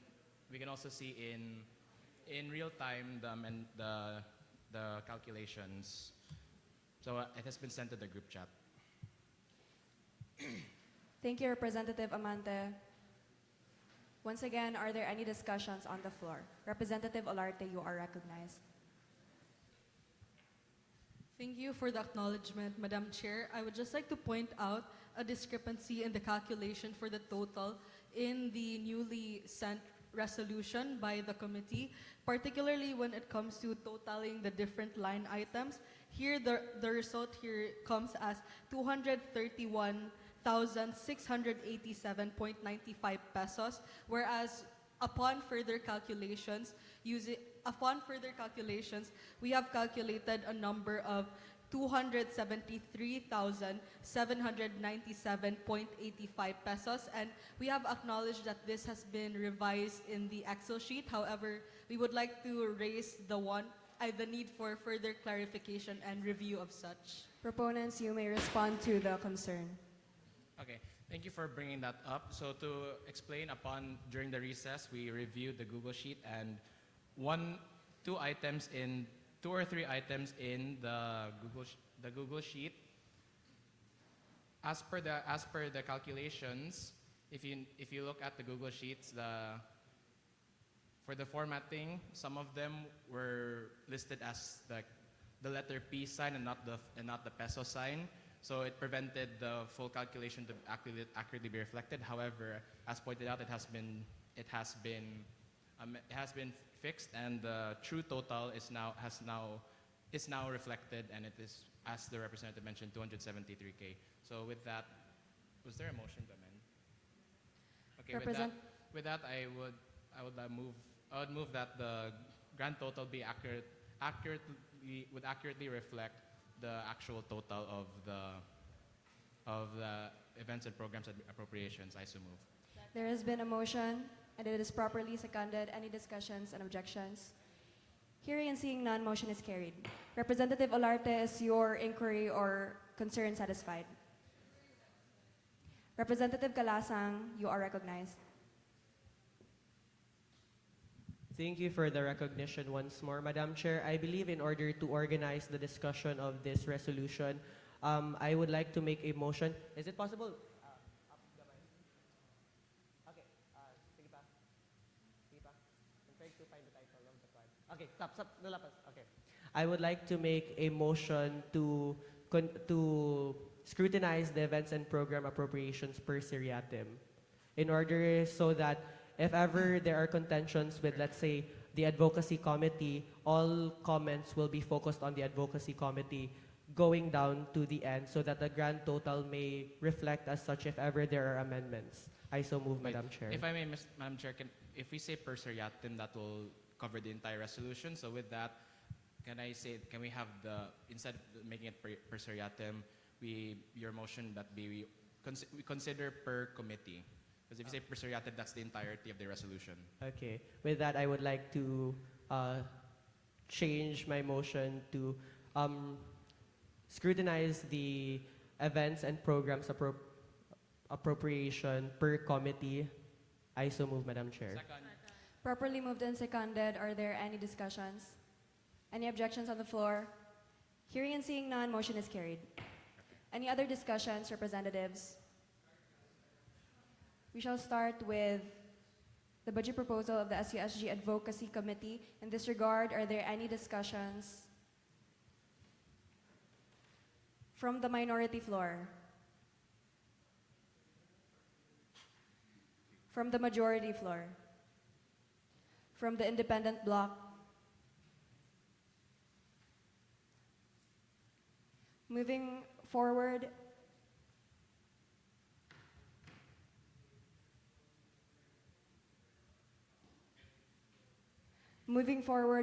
real time the calculations. So it has been sent to the group chat. Thank you, Representative Amante. Once again, are there any discussions on the floor? Representative Olarte, you are recognized. Thank you for the acknowledgement, Madam Chair. I would just like to point out a discrepancy in the calculation for the total in the newly sent resolution by the committee, particularly when it comes to totaling the different line items. Here, the result here comes as 231,687.95 pesos, whereas upon further calculations, we have calculated a number of 273,797.85 pesos, and we have acknowledged that this has been revised in the Excel sheet. However, we would like to raise the need for further clarification and review of such. Proponents, you may respond to the concern. Okay, thank you for bringing that up. So to explain, during the recess, we reviewed the Google Sheet, and two or three items in the Google Sheet. As per the calculations, if you look at the Google Sheets, for the formatting, some of them were listed as the letter P sign and not the peso sign. So it prevented the full calculation to accurately be reflected. However, as pointed out, it has been fixed, and the true total is now reflected, and it is, as the representative mentioned, 273K. So with that, was there a motion to amend? Okay, with that, I would move that the grand total be accurately reflect the actual total of the events and programs and appropriations. I so move. There has been a motion, and it is properly seconded. Any discussions and objections? Hearing and seeing none, motion is carried. Representative Olarte, is your inquiry or concern satisfied? Representative Calasang, you are recognized. Thank you for the recognition once more, Madam Chair. I believe in order to organize the discussion of this resolution, I would like to make a motion. Is it possible? Okay, sige pa. I'm trying to find the title of the card. Okay, stop, lalapas. Okay. I would like to make a motion to scrutinize the events and program appropriations per seriatim in order so that if ever there are contentions with, let's say, the advocacy committee, all comments will be focused on the advocacy committee going down to the end so that the grand total may reflect as such if ever there are amendments. I so move, Wait, Madam Chair. If I may, Madam Chair, if we say per seriatim, that will cover the entire resolution. So with that, can we have instead of making it per seriatim, your motion that we consider per committee? Because if you say per seriatim, that's the entirety of the resolution. Okay. With that, I would like to change my motion to scrutinize the events and programs appropriation per committee. I so move, Madam Chair. Second. Properly moved and seconded. Are there any discussions? Any objections on the floor? Hearing and seeing none, motion is carried. Any other discussions, representatives? We shall start with the budget proposal of the SUSG Advocacy Committee. In this regard, are there any discussions from the minority floor? From the majority floor? From the independent bloc? Moving forward,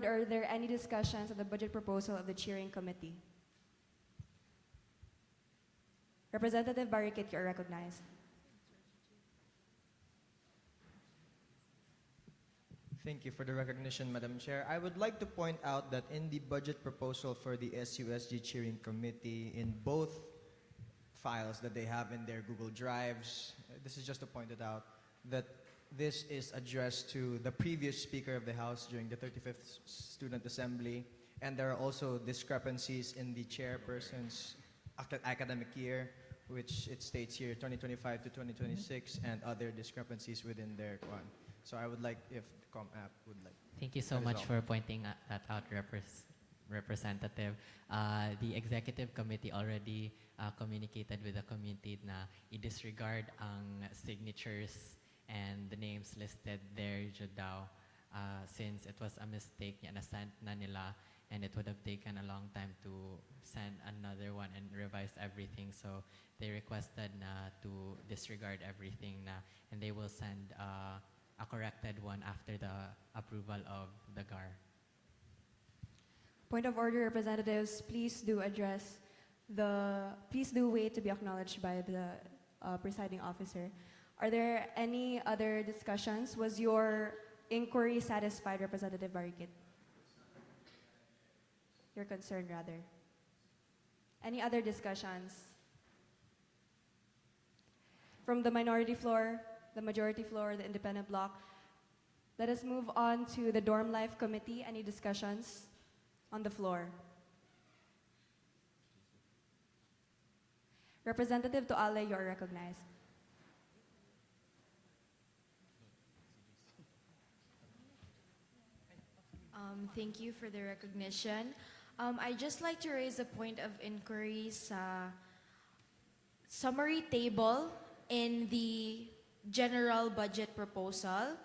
are there any discussions on the budget proposal of the Cheering Committee? Representative Barricade, you are recognized. Thank you for the recognition, Madam Chair. I would like to point out that in the budget proposal for the SUSG Cheering Committee, in both files that they have in their Google Drives, this is just to point it out, that this is addressed to the previous Speaker of the House during the 35th Student Assembly, and there are also discrepancies in the chairperson's academic year, which it states here 2025 to 2026, and other discrepancies within their one. So I would like if the ComApp would like. Thank you so much for pointing that out, Representative. The Executive Committee already communicated with the committee na i-disregard ang signatures and the names listed there dyan daw since it was a mistake niya na-send na nila and it would have taken a long time to send another one and revise everything. So they requested na to disregard everything na and they will send a corrected one after the approval of the GAR. Point of order, representatives, please do wait to be acknowledged by the presiding officer. Are there any other discussions? Was your inquiry satisfied, Representative Barricade? Your concern, rather. Any other discussions? From the minority floor, the majority floor, the independent bloc. Let us move on to the Dorm Life Committee. Any discussions on the floor? Representative Toale, you are recognized. Thank you for the recognition. I'd just like to raise a point of inquiry sa summary table in the general budget proposal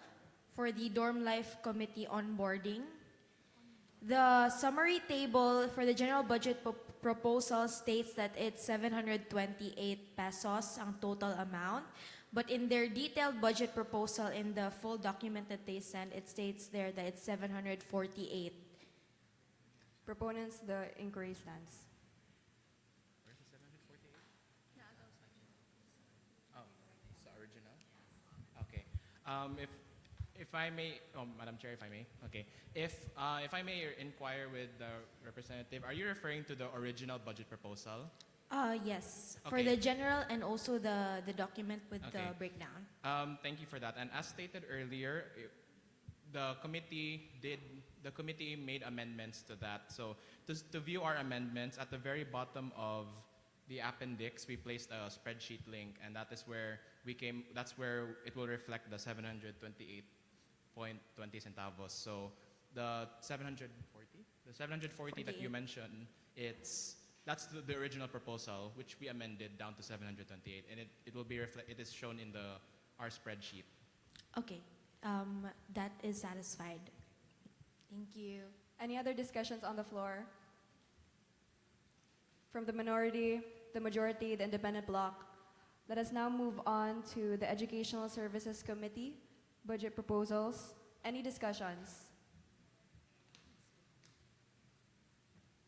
for the Dorm Life Committee onboarding. The summary table for the general budget proposal states that it's 728 pesos ang total amount. But in their detailed budget proposal in the full document that they sent, it states there that it's 748. Proponents, the inquiry stands. Where's the 748? Oh, it's the original? Okay. If I may, Madam Chair, if I may, okay. If I may inquire with the representative, are you referring to the original budget proposal? Yes, Okay. for the general and also the document with Okay. the breakdown. Thank you for that. And as stated earlier, the committee made amendments to that. So to view our amendments, at the very bottom of the appendix, we placed a spreadsheet link, and that's where it will reflect the 728.20 centavos. So the 740 that you mentioned, That's the original proposal, which we amended down to 728, and it will be it is shown in our spreadsheet. Okay, that is satisfied. Thank you. Any other discussions on the floor? From the minority, the majority, the independent bloc. Let us now move on to the Educational Services Committee, budget proposals. Any discussions?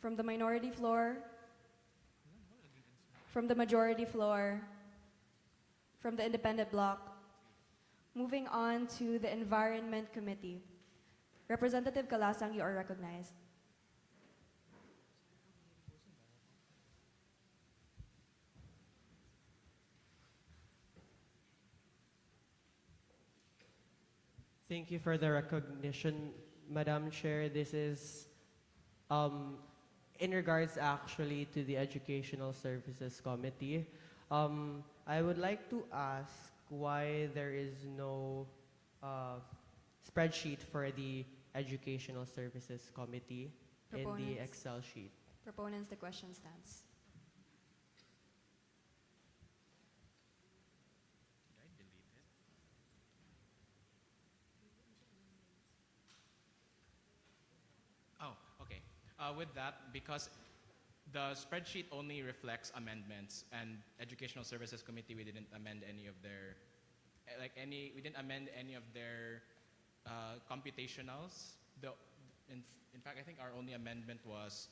From the minority floor, from the majority floor, from the independent bloc. Moving on to the Environment Committee. Representative Kalasang, you are recognized. Thank you for the recognition, Madam Chair. This is in regards actually to the Educational Services Committee. I would like to ask why there is no spreadsheet for the Educational Services Committee in the Excel sheet. Proponents, the question stands. With that, because the spreadsheet only reflects amendments, and Educational Services Committee, we didn't amend any of their, we didn't amend any of their computationals. In fact, I think our only amendment was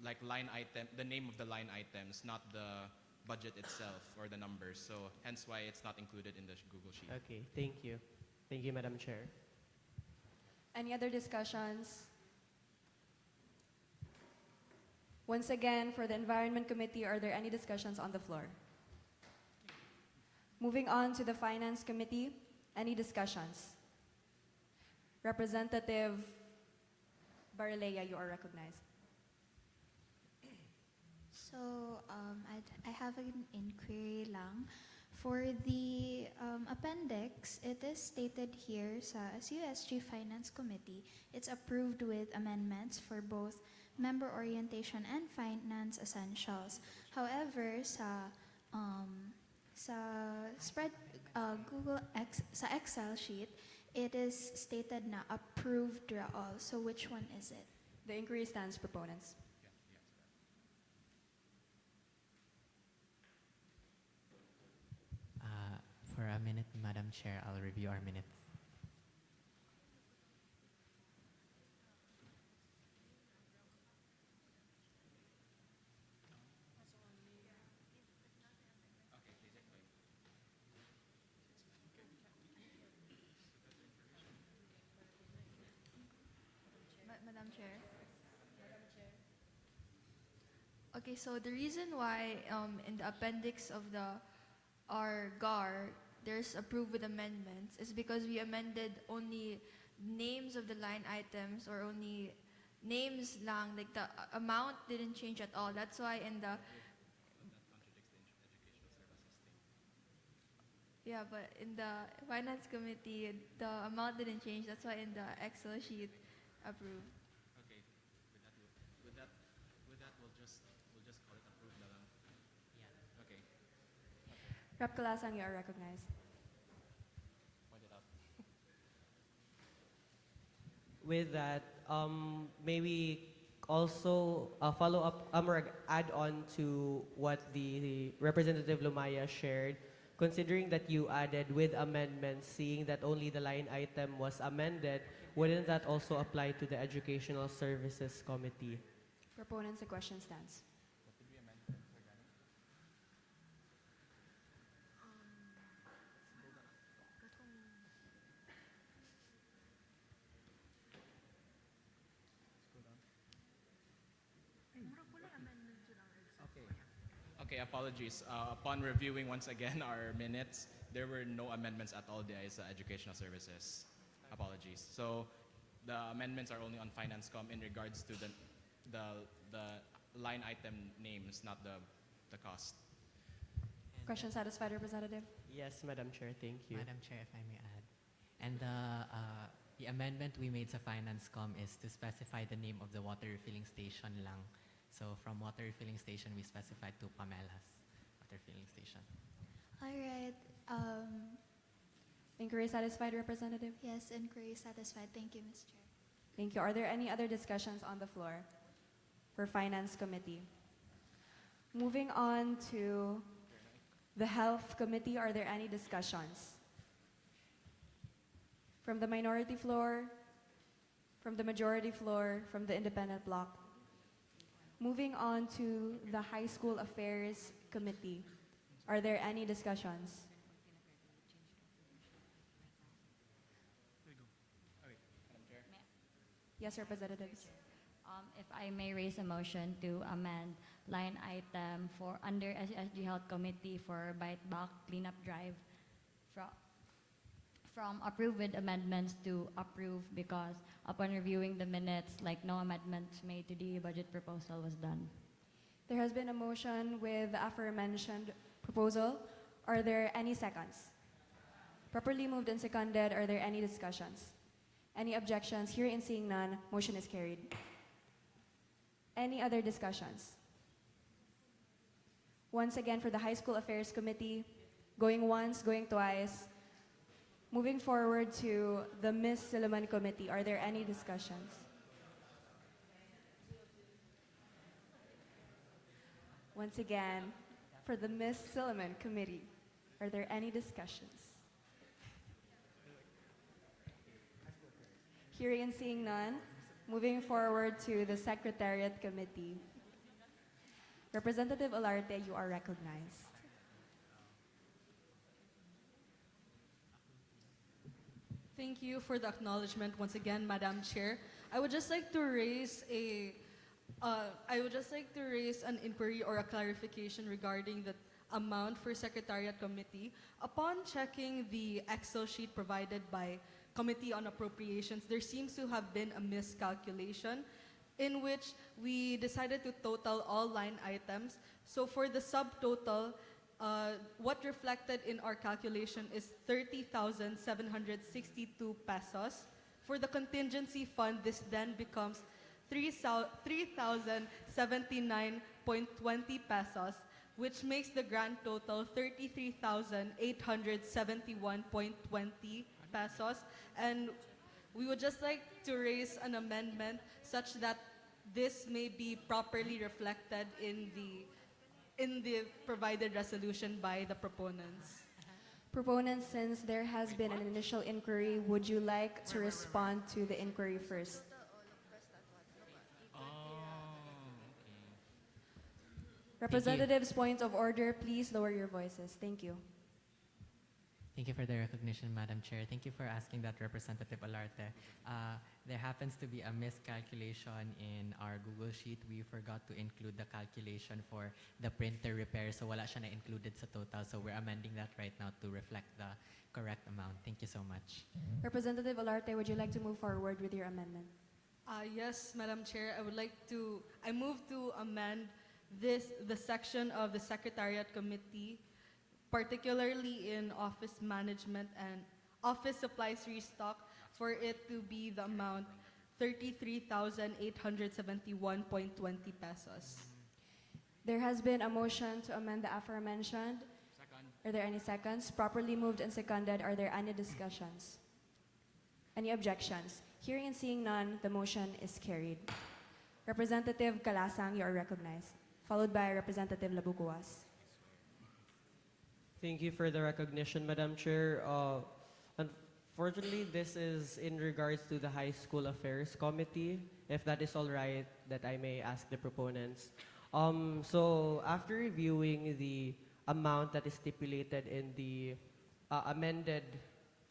like line item, the name of the line items, not the budget itself or the numbers. So hence why it's not included in the Google Sheet. Okay, thank you. Thank you, Madam Chair. Any other discussions? Once again, for the Environment Committee, are there any discussions on the floor? Moving on to the Finance Committee, any discussions? Representative Baralea, you are recognized. So, I have an inquiry lang. For the appendix, it is stated here sa SUSG Finance Committee, it's approved with amendments for both member orientation and finance essentials. However, sa Excel sheet, it is stated na approved all. So which one is it? The inquiry stands, proponents. For a minute, Madam Chair, I'll review our minutes. Madam Chair. Okay, so the reason why in the appendix of our GAR there's approved with amendments is because we amended only names of the line items, or only names lang, like the amount didn't change at all. That's why in the yeah, but in the Finance Committee, the amount didn't change. That's why in the Excel sheet, approved. Okay, with that, we'll just call it approved na lang. Yeah. Okay. Rep. Kalasang, you are recognized. Point it out. With that, may we also follow up or add on to what the Representative Lumaya shared, considering that you added with amendments, seeing that only the line item was amended, wouldn't that also apply to the Educational Services Committee? Proponents, the question stands. What did we amend? Okay, apologies. Upon reviewing once again our minutes, there were no amendments at all there is Educational Services. Apologies. So the amendments are only on Finance Com in regards to the line item names, not the cost. Question satisfied, Representative? Yes, Madam Chair, thank you. Madam Chair, if I may add. And the amendment we made sa Finance Com is to specify the name of the water refilling station lang. So from water refilling station, we specified to Pamela's water refilling station. All right. Inquiry satisfied, Representative? Yes, inquiry satisfied. Thank you, Ms. Chair. Thank you. Are there any other discussions on the floor for Finance Committee? Moving on to the Health Committee, are there any discussions? From the minority floor, from the majority floor, from the independent bloc? Moving on to the High School Affairs Committee, are there any discussions? Yes, Representatives. If I may raise a motion to amend line item for under SUSG Health Committee for Bite Back Cleanup Drive from approve with amendments to approve, because upon reviewing the minutes, like no amendments made to the budget proposal was done. There has been a motion with the aforementioned proposal. Are there any seconds? Properly moved and seconded. Are there any discussions? Any objections? Hearing and seeing none, motion is carried. Any other discussions? Once again, for the High School Affairs Committee, going once, going twice. Moving forward to the Ms. Silliman Committee, are there any discussions? Once again, for the Ms. Silliman Committee, are there any discussions? Hearing and seeing none, moving forward to the Secretariat Committee. Representative Olarte, you are recognized. Thank you for the acknowledgement once again, Madam Chair. I would just like to raise an inquiry or a clarification regarding the amount for Secretariat Committee. Upon checking the Excel sheet provided by Committee on Appropriations, there seems to have been a miscalculation in which we decided to total all line items. So for the subtotal, what reflected in our calculation is 30,762 pesos. For the contingency fund, this then becomes 3,079.20 pesos, which makes the grand total 33,871.20 pesos. And we would just like to raise an amendment such that this may be properly reflected in the provided resolution by the proponents. Proponents, since there has been an initial inquiry, would you like to respond to the inquiry first? Representatives, point of order, please lower your voices. Thank you. Thank you for the recognition, Madam Chair. Thank you for asking that, Representative Olarte. There happens to be a miscalculation in our Google Sheet. We forgot to include the calculation for the printer repair, so wala siya na included sa total. So we're amending that right now to reflect the correct amount. Thank you so much. Representative Olarte, would you like to move forward with your amendment? Yes, Madam Chair. I move to amend the section of the Secretariat Committee, particularly in office management and office supplies restock, for it to be the amount 33,871.20 pesos. There has been a motion to amend the aforementioned. Second. Are there any seconds? Properly moved and seconded. Are there any discussions? Any objections? Hearing and seeing none, the motion is carried. Representative Calasang, you are recognized, followed by Representative Labuguas. Thank you for the recognition, Madam Chair. Unfortunately, this is in regards to the High School Affairs Committee. If that is all right, that I may ask the proponents. So after reviewing the amount that is stipulated in the amended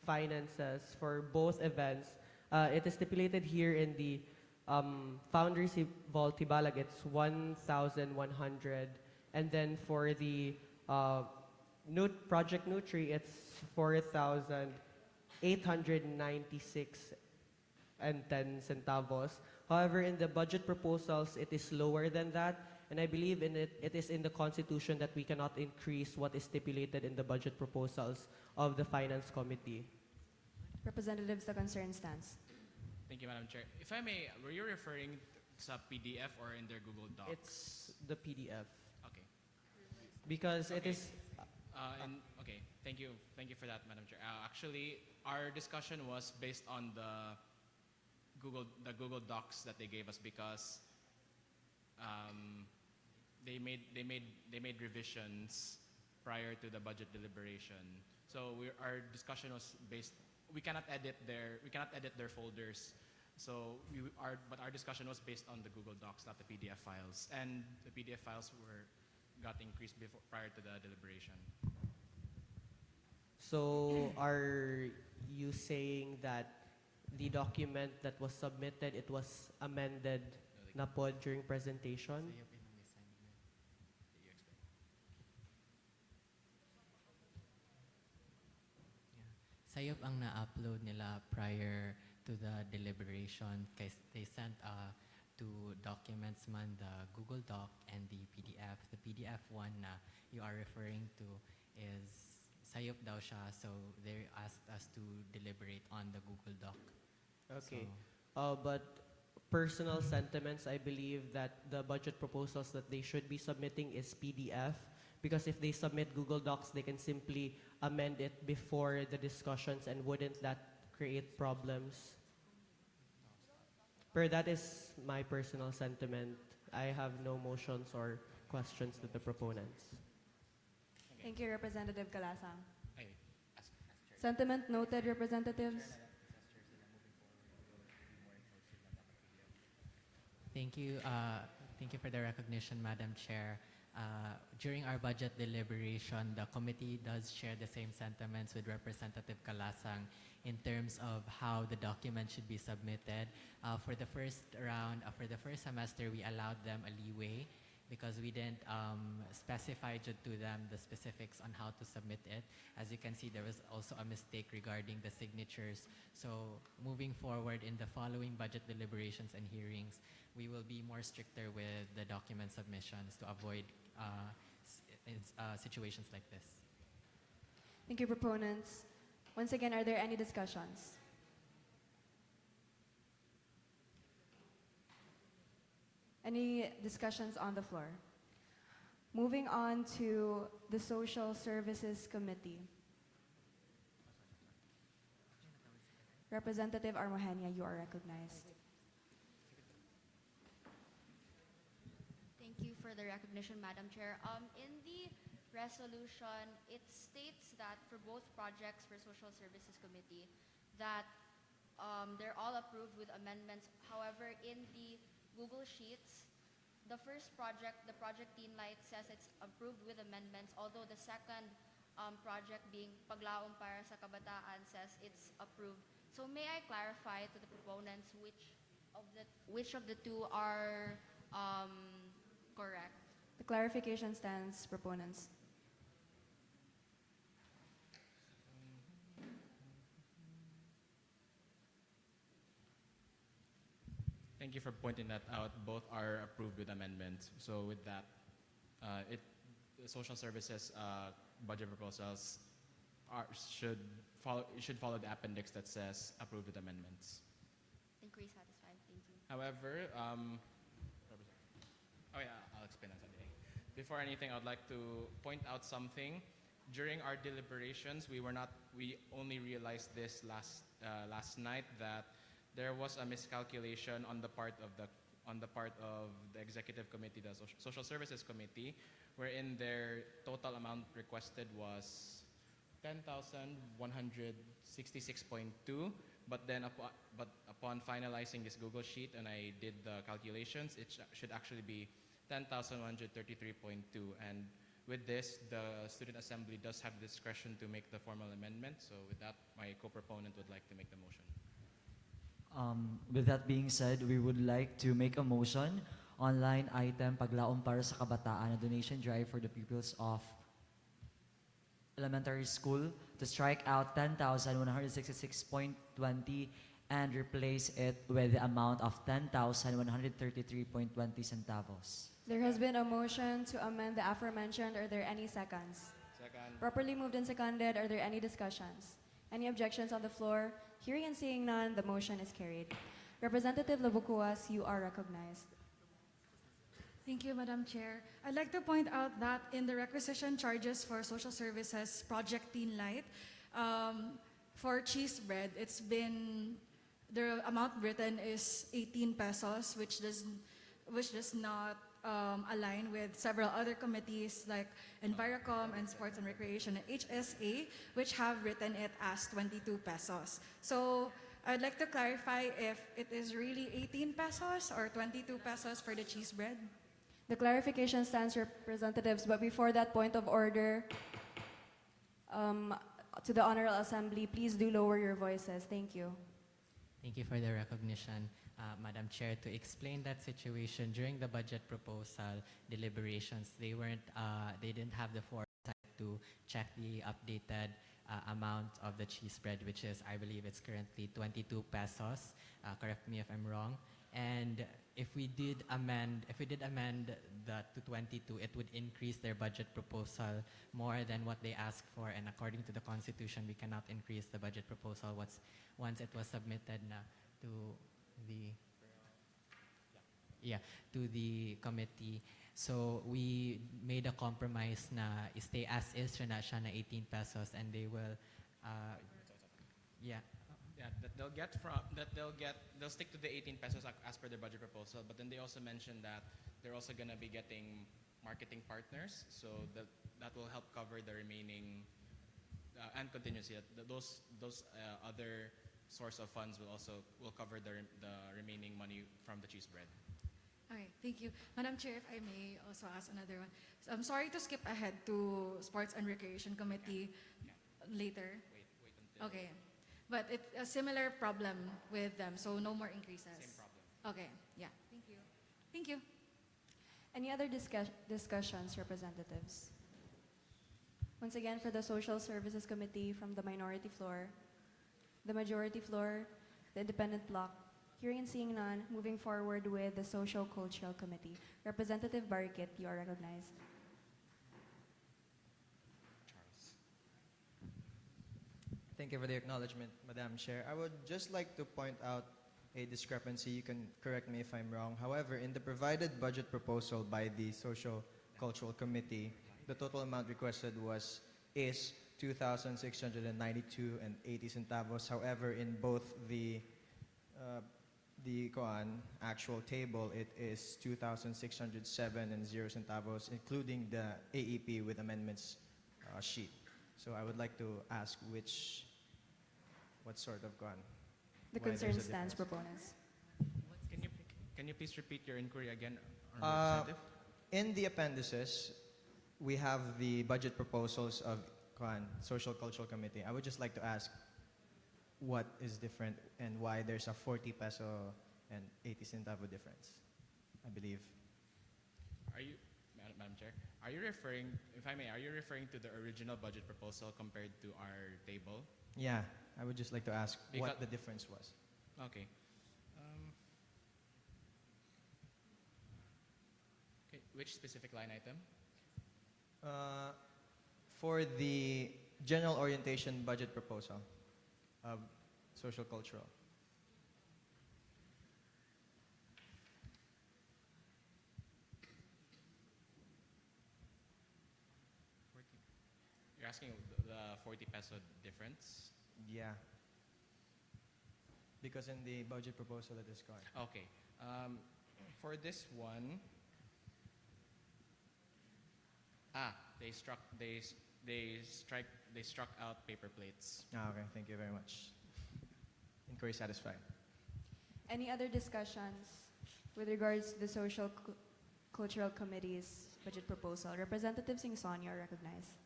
finances for both events, it is stipulated here in the Founders Vault Tibalag, it's 1,100. And then for the Project Nutri, it's 4,896 and 10 centavos. However, in the budget proposals, it is lower than that. And I believe it is in the Constitution that we cannot increase what is stipulated in the budget proposals of the Finance Committee. Representatives, the concern stands. Thank you, Madam Chair. If I may, were you referring sa PDF or in their Google Docs? It's the PDF. Okay. Because it Okay. is... Okay, thank you for that, Madam Chair. Actually, our discussion was based on the Google Docs that they gave us because they made revisions prior to the budget deliberation. So our discussion was based. We cannot edit their folders. So but our discussion was based on the Google Docs, not the PDF files. And the PDF files got increased prior to the deliberation. So are you saying that the document that was submitted, it was amended na po during presentation? Sayop ang na-upload nila prior to the deliberation kasi they sent two documents man, the Google Doc and the PDF. The PDF one na you are referring to is sayop daw siya, so they asked us to deliberate on the Google Doc. Okay. But personal sentiments, I believe that the budget proposals that they should be submitting is PDF. Because if they submit Google Docs, they can simply amend it before the discussions, and wouldn't that create problems? But that is my personal sentiment. I have no motions or questions to the proponents. Thank you, Representative Calasang. Sentiment noted, representatives. Thank you for the recognition, Madam Chair. During our budget deliberation, the committee does share the same sentiments with Representative Calasang in terms of how the document should be submitted. For the first round, for the first semester, we allowed them a leeway because we didn't specify to them the specifics on how to submit it. As you can see, there was also a mistake regarding the signatures. So moving forward in the following budget deliberations and hearings, we will be more stricter with the document submissions to avoid situations like this. Thank you, proponents. Once again, are there any discussions? Any discussions on the floor? Moving on to the Social Services Committee. Representative Armojenia, you are recognized. Thank you for the recognition, Madam Chair. In the resolution, it states that for both projects for Social Services Committee, that they're all approved with amendments. However, in the Google Sheets, the first project, the Project Teen Light, says it's approved with amendments, although the second project, being Paglaom para sa Kabataan, says it's approved. So may I clarify to the proponents which of the two are correct? The clarification stands, proponents. Thank you for pointing that out. Both are approved with amendments. So with that, the social services budget proposals should follow the appendix that says approved with amendments. Inquiry satisfied. Thank you. However, I'll explain that someday. Before anything, I would like to point out something. During our deliberations, we only realized this last night, that there was a miscalculation on the part of the executive committee, the social services committee, wherein their total amount requested was 10,166.2. But then upon finalizing this Google sheet and I did the calculations, it should actually be 10,133.2. And with this, the Student Assembly does have discretion to make the formal amendment. So with that, my co-proponent would like to make the motion. With that being said, we would like to make a motion on line item Paglaom para sa Kabataan, a donation drive for the pupils of elementary school, to strike out 10,166.20 and replace it with the amount of 10,133.20 centavos. There has been a motion to amend the aforementioned. Are there any seconds? Second. Properly moved and seconded. Are there any discussions? Any objections on the floor? Hearing and seeing none, the motion is carried. Representative Labucuas, you are recognized. Thank you, Madam Chair. I'd like to point out that in the requisition charges for social services Project Teen Light, for cheese bread, the amount written is 18 pesos, which does not align with several other committees like Envirocom and Sports and Recreation and HSA, which have written it as 22 pesos. So I'd like to clarify if it is really 18 pesos or 22 pesos for the cheese bread. The clarification stands, representatives, but before that point of order, to the Honorable Assembly, please do lower your voices. Thank you. Thank you for the recognition, Madam Chair. To explain that situation, during the budget proposal deliberations, they didn't have the foresight to check the updated amount of the cheese bread, which is, I believe it's currently 22 pesos. Correct me if I'm wrong. And if we did amend that to 22, it would increase their budget proposal more than what they asked for. And according to the Constitution, we cannot increase the budget proposal once it was submitted to the committee. So we made a compromise na stay as is siya na 18 pesos, and they will they'll stick to the 18 pesos as per their budget proposal, but then they also mentioned that they're also going to be getting marketing partners, so that will help cover the remaining and contingency. Those other source of funds will cover the remaining money from the cheese bread. Okay, thank you. Madam Chair, if I may also ask another one. So I'm sorry to skip ahead to Sports and Recreation Committee later. Wait until. Okay. But it's a similar problem with them, so no more increases. Same problem. Okay, yeah. Thank you. Thank you. Any other discussions, representatives? Once again, for the Social Services Committee, from the minority floor, the majority floor, the independent bloc. Hearing and seeing none, moving forward with the Social Cultural Committee. Representative Barikit, you are recognized. Thank you for the acknowledgement, Madam Chair. I would just like to point out a discrepancy. You can correct me if I'm wrong. However, in the provided budget proposal by the Social Cultural Committee, the total amount requested is 2,692 and 80 centavos. However, in both the actual table, it is 2,607 and 0 centavos, including the AEP with amendments sheet. So I would like to ask what sort of The concern stands, proponents. Can you please repeat your inquiry again, Representative? In the appendices, we have the budget proposals of Social Cultural Committee. I would just like to ask what is different and why there's a 40 peso and 80 centavo difference, I believe. Madam Chair, are you referring to the original budget proposal compared to our table? Yeah, I would just like to ask what the difference was. Okay. Which specific line item? For the general orientation budget proposal of Social Cultural. You're asking the 40 peso difference? Yeah. Because in the budget proposal it is gone. Okay. For this one, they struck out paper plates. Okay, thank you very much. Inquiry satisfied. Any other discussions with regards to the Social Cultural Committee's budget proposal? Representative Singson, you are recognized.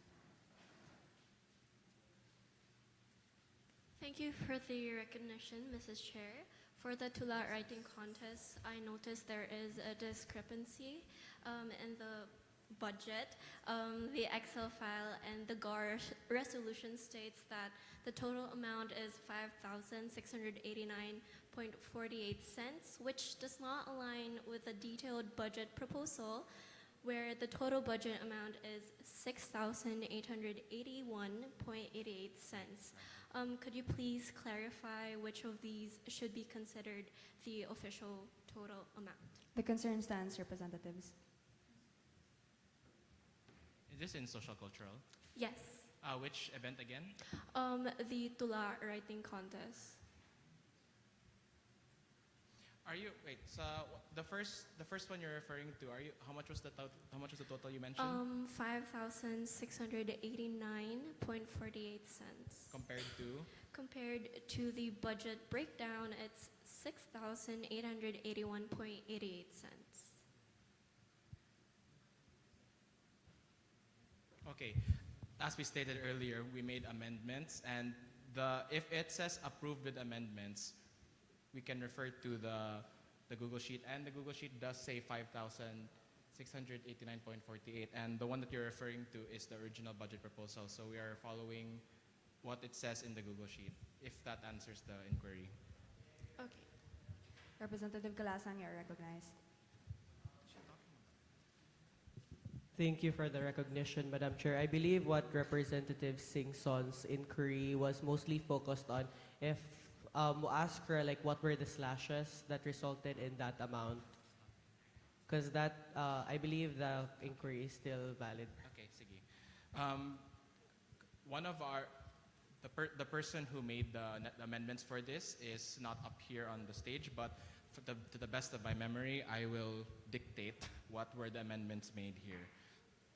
Thank you for the recognition, Mrs. Chair. For the Tula writing contest, I noticed there is a discrepancy in the budget. The Excel file and the GAR resolution states that the total amount is 5,689.48 cents, which does not align with the detailed budget proposal, where the total budget amount is 6,881.88 cents. Could you please clarify which of these should be considered the official total amount? The concern stands, representatives. Is this in social cultural? Yes. Which event again? The Tula writing contest. Are you wait? So the first one you're referring to? Are you how much was the total you mentioned? 5,689.48 cents. Compared to the budget breakdown, it's 6,881.88 cents. Okay. As we stated earlier, we made amendments, and if it says approved with amendments, we can refer to the Google Sheet, and the Google Sheet does say 5,689.48, and the one that you're referring to is the original budget proposal, so we are following what it says in the Google Sheet, if that answers the inquiry. Okay. Representative Galasang, you are recognized. Thank you for the recognition, Madam Chair. I believe what Representative Sing-Son's inquiry was mostly focused on if ask her like what were the slashes that resulted in that amount, because that I believe the inquiry is still valid. Okay, sige. One of the person who made the amendments for this is not up here on the stage, but to the best of my memory, I will dictate what were the amendments made here.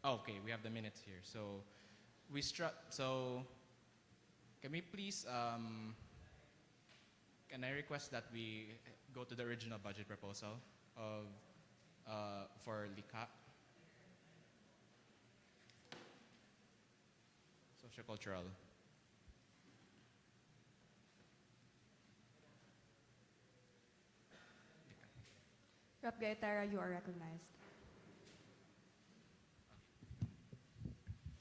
Okay, we have the minutes here. So so can we please can I request that we go to the original budget proposal of for LICA? Sociocultural. Rep. Gaetara, you are recognized.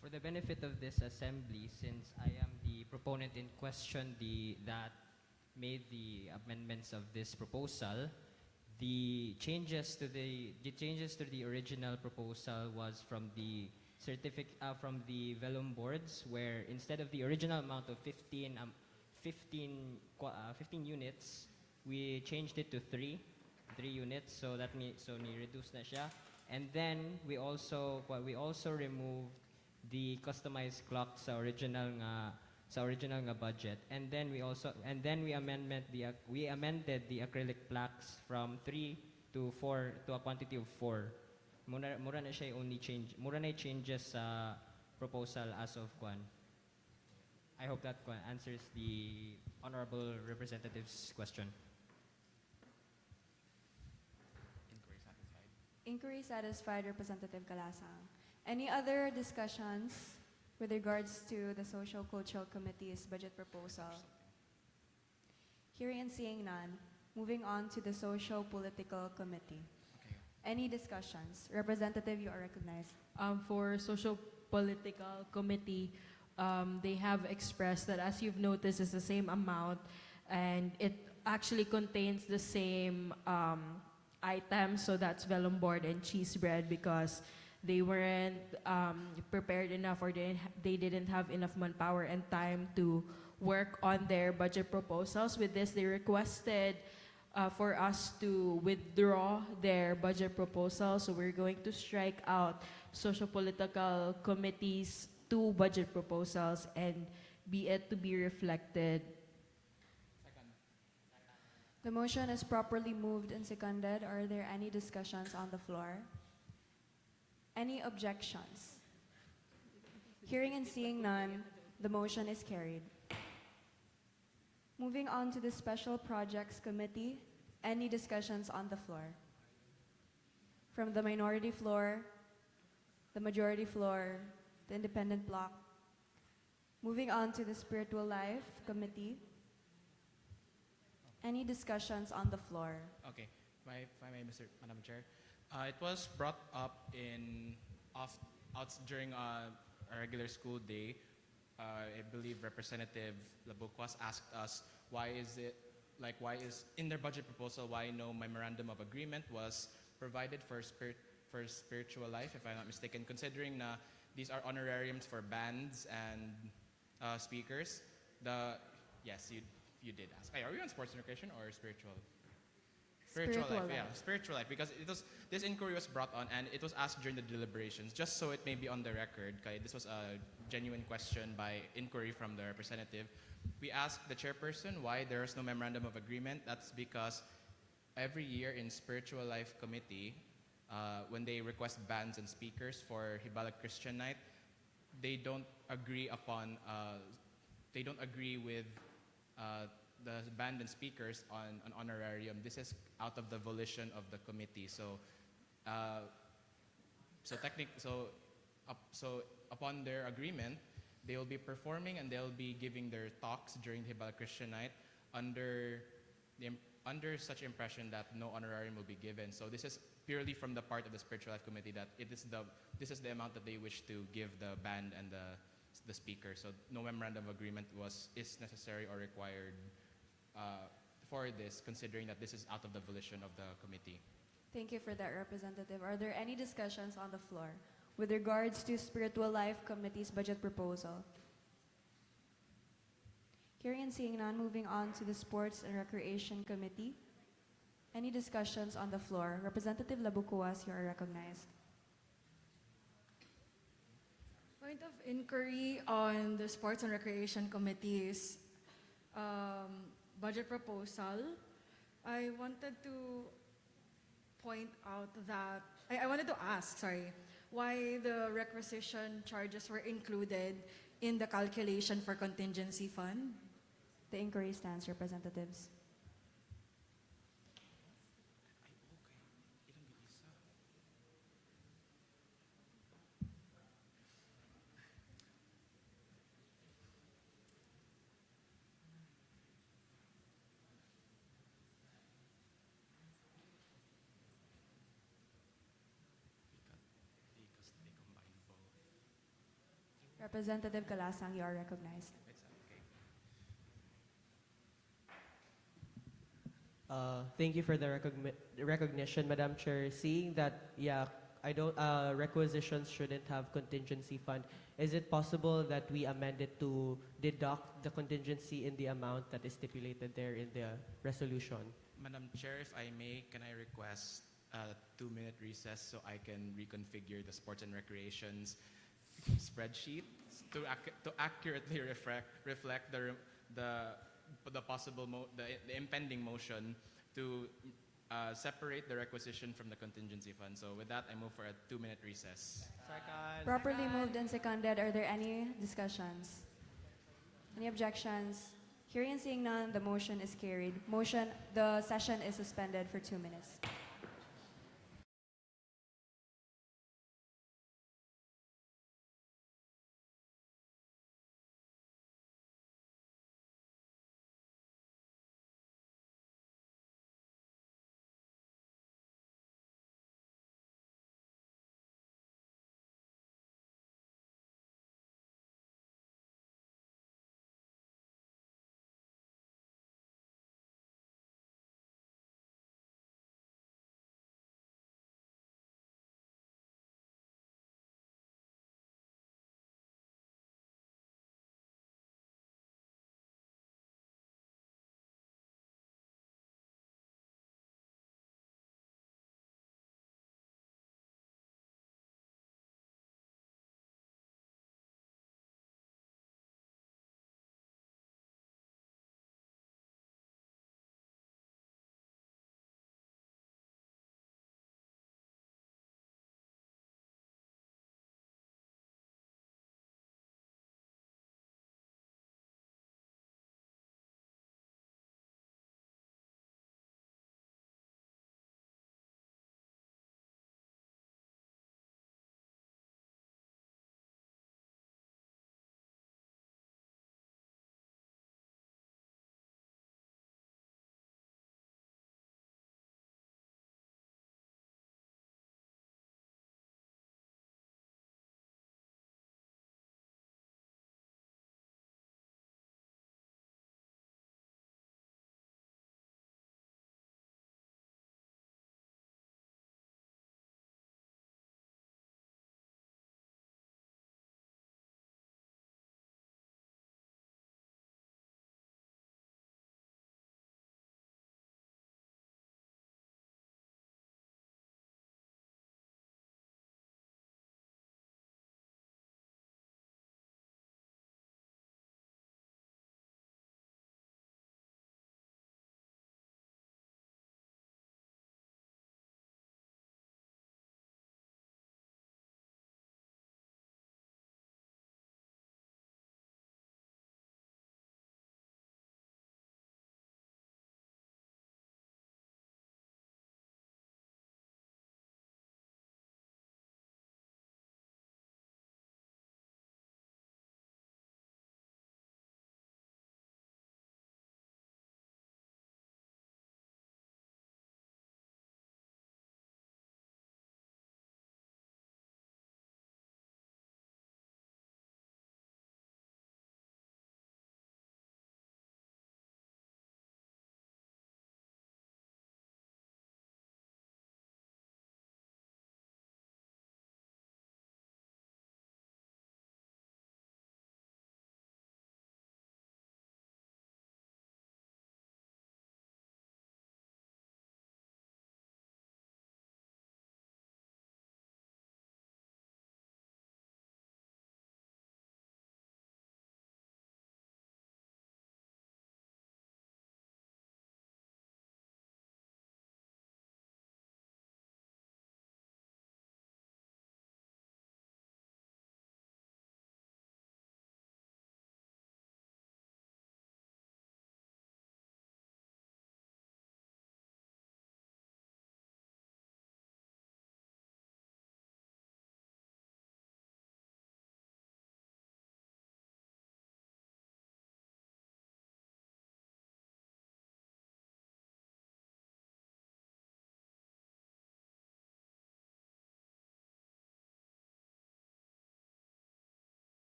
For the benefit of this assembly, since I am the proponent in question that made the amendments of this proposal, the changes to the original proposal was from the from the vellum boards, where instead of the original amount of 15 units, we changed it to 3 units, so that ni-reduce na siya. And then we also removed the customized clock sa original nga budget, and then we amended the acrylic plaques from 3 to 4 to a quantity of 4. Mura na siya changes sa proposal as of kwan. I hope that answers the honorable representative's question. Inquiry satisfied, Representative Galasang. Any other discussions with regards to the Social Cultural Committee's budget proposal? Hearing and seeing none, moving on to the Social Political Committee. Okay. Any discussions? Representative, you are recognized. For Social Political Committee, they have expressed that, as you've noticed, it's the same amount, and it actually contains the same items, so that's vellum board and cheese bread, because they weren't prepared enough, or they didn't have enough manpower and time to work on their budget proposals. With this, they requested for us to withdraw their budget proposal, so we're going to strike out Social Political Committee's 2 budget proposals and be it to be reflected. The motion is properly moved and seconded. Are there any discussions on the floor? Any objections? Hearing and seeing none, the motion is carried. Moving on to the Special Projects Committee, any discussions on the floor? From the minority floor, the majority floor, the independent bloc. Moving on to the Spiritual Life Committee, any discussions on the floor? Okay, if I may, Madam Chair. It was brought up during a regular school day. I believe Representative Labuquas asked us why is in their budget proposal, why no memorandum of agreement was provided for for spiritual life, if I'm not mistaken, considering na these are honorariums for bands and speakers. Yes, you did ask. Hey, are we on sports and recreation or spiritual? Spiritual life, yeah, spiritual life. Because this inquiry was brought on and it was asked during the deliberations, just so it may be on the record. Okay, this was a genuine question by inquiry from the representative. We asked the chairperson why there is no memorandum of agreement. That's because every year in Spiritual Life Committee, when they request bands and speakers for Hibala Christian Night, they don't agree with the band and speakers on an honorarium. This is out of the volition of the committee. So upon their agreement, they will be performing and they'll be giving their talks during the Hibala Christian Night under such impression that no honorarium will be given. So this is purely from the part of the Spiritual Life Committee that this is the amount that they wish to give the band and the speaker. So no memorandum of agreement is necessary or required for this, considering that this is out of the volition of the committee. Thank you for that, Representative. Are there any discussions on the floor with regards to Spiritual Life Committee's budget proposal? Hearing and seeing none, moving on to the Sports and Recreation Committee. Any discussions on the floor? Representative Labucuas, you are recognized. Point of inquiry on the Sports and Recreation Committee's budget proposal. I wanted to point out that, I wanted to ask, why the requisition charges were included in the calculation for contingency fund. The inquiry stands, representatives. Representative Calasang, you are recognized. Thank you for the recognition, Madam Chair. Seeing that, requisitions shouldn't have contingency fund, is it possible that we amend it to deduct the contingency in the amount that is stipulated there in the resolution? Madam Chair, if I may, can I request a 2-minute recess so I can reconfigure the Sports and Recreation's spreadsheet to accurately reflect the possible the impending motion to separate the requisition from the contingency fund. So with that, I move for a 2-minute recess. Second. Properly moved and seconded. Are there any discussions? Any objections? Hearing and seeing none, the motion is carried. The session is suspended for 2 minutes.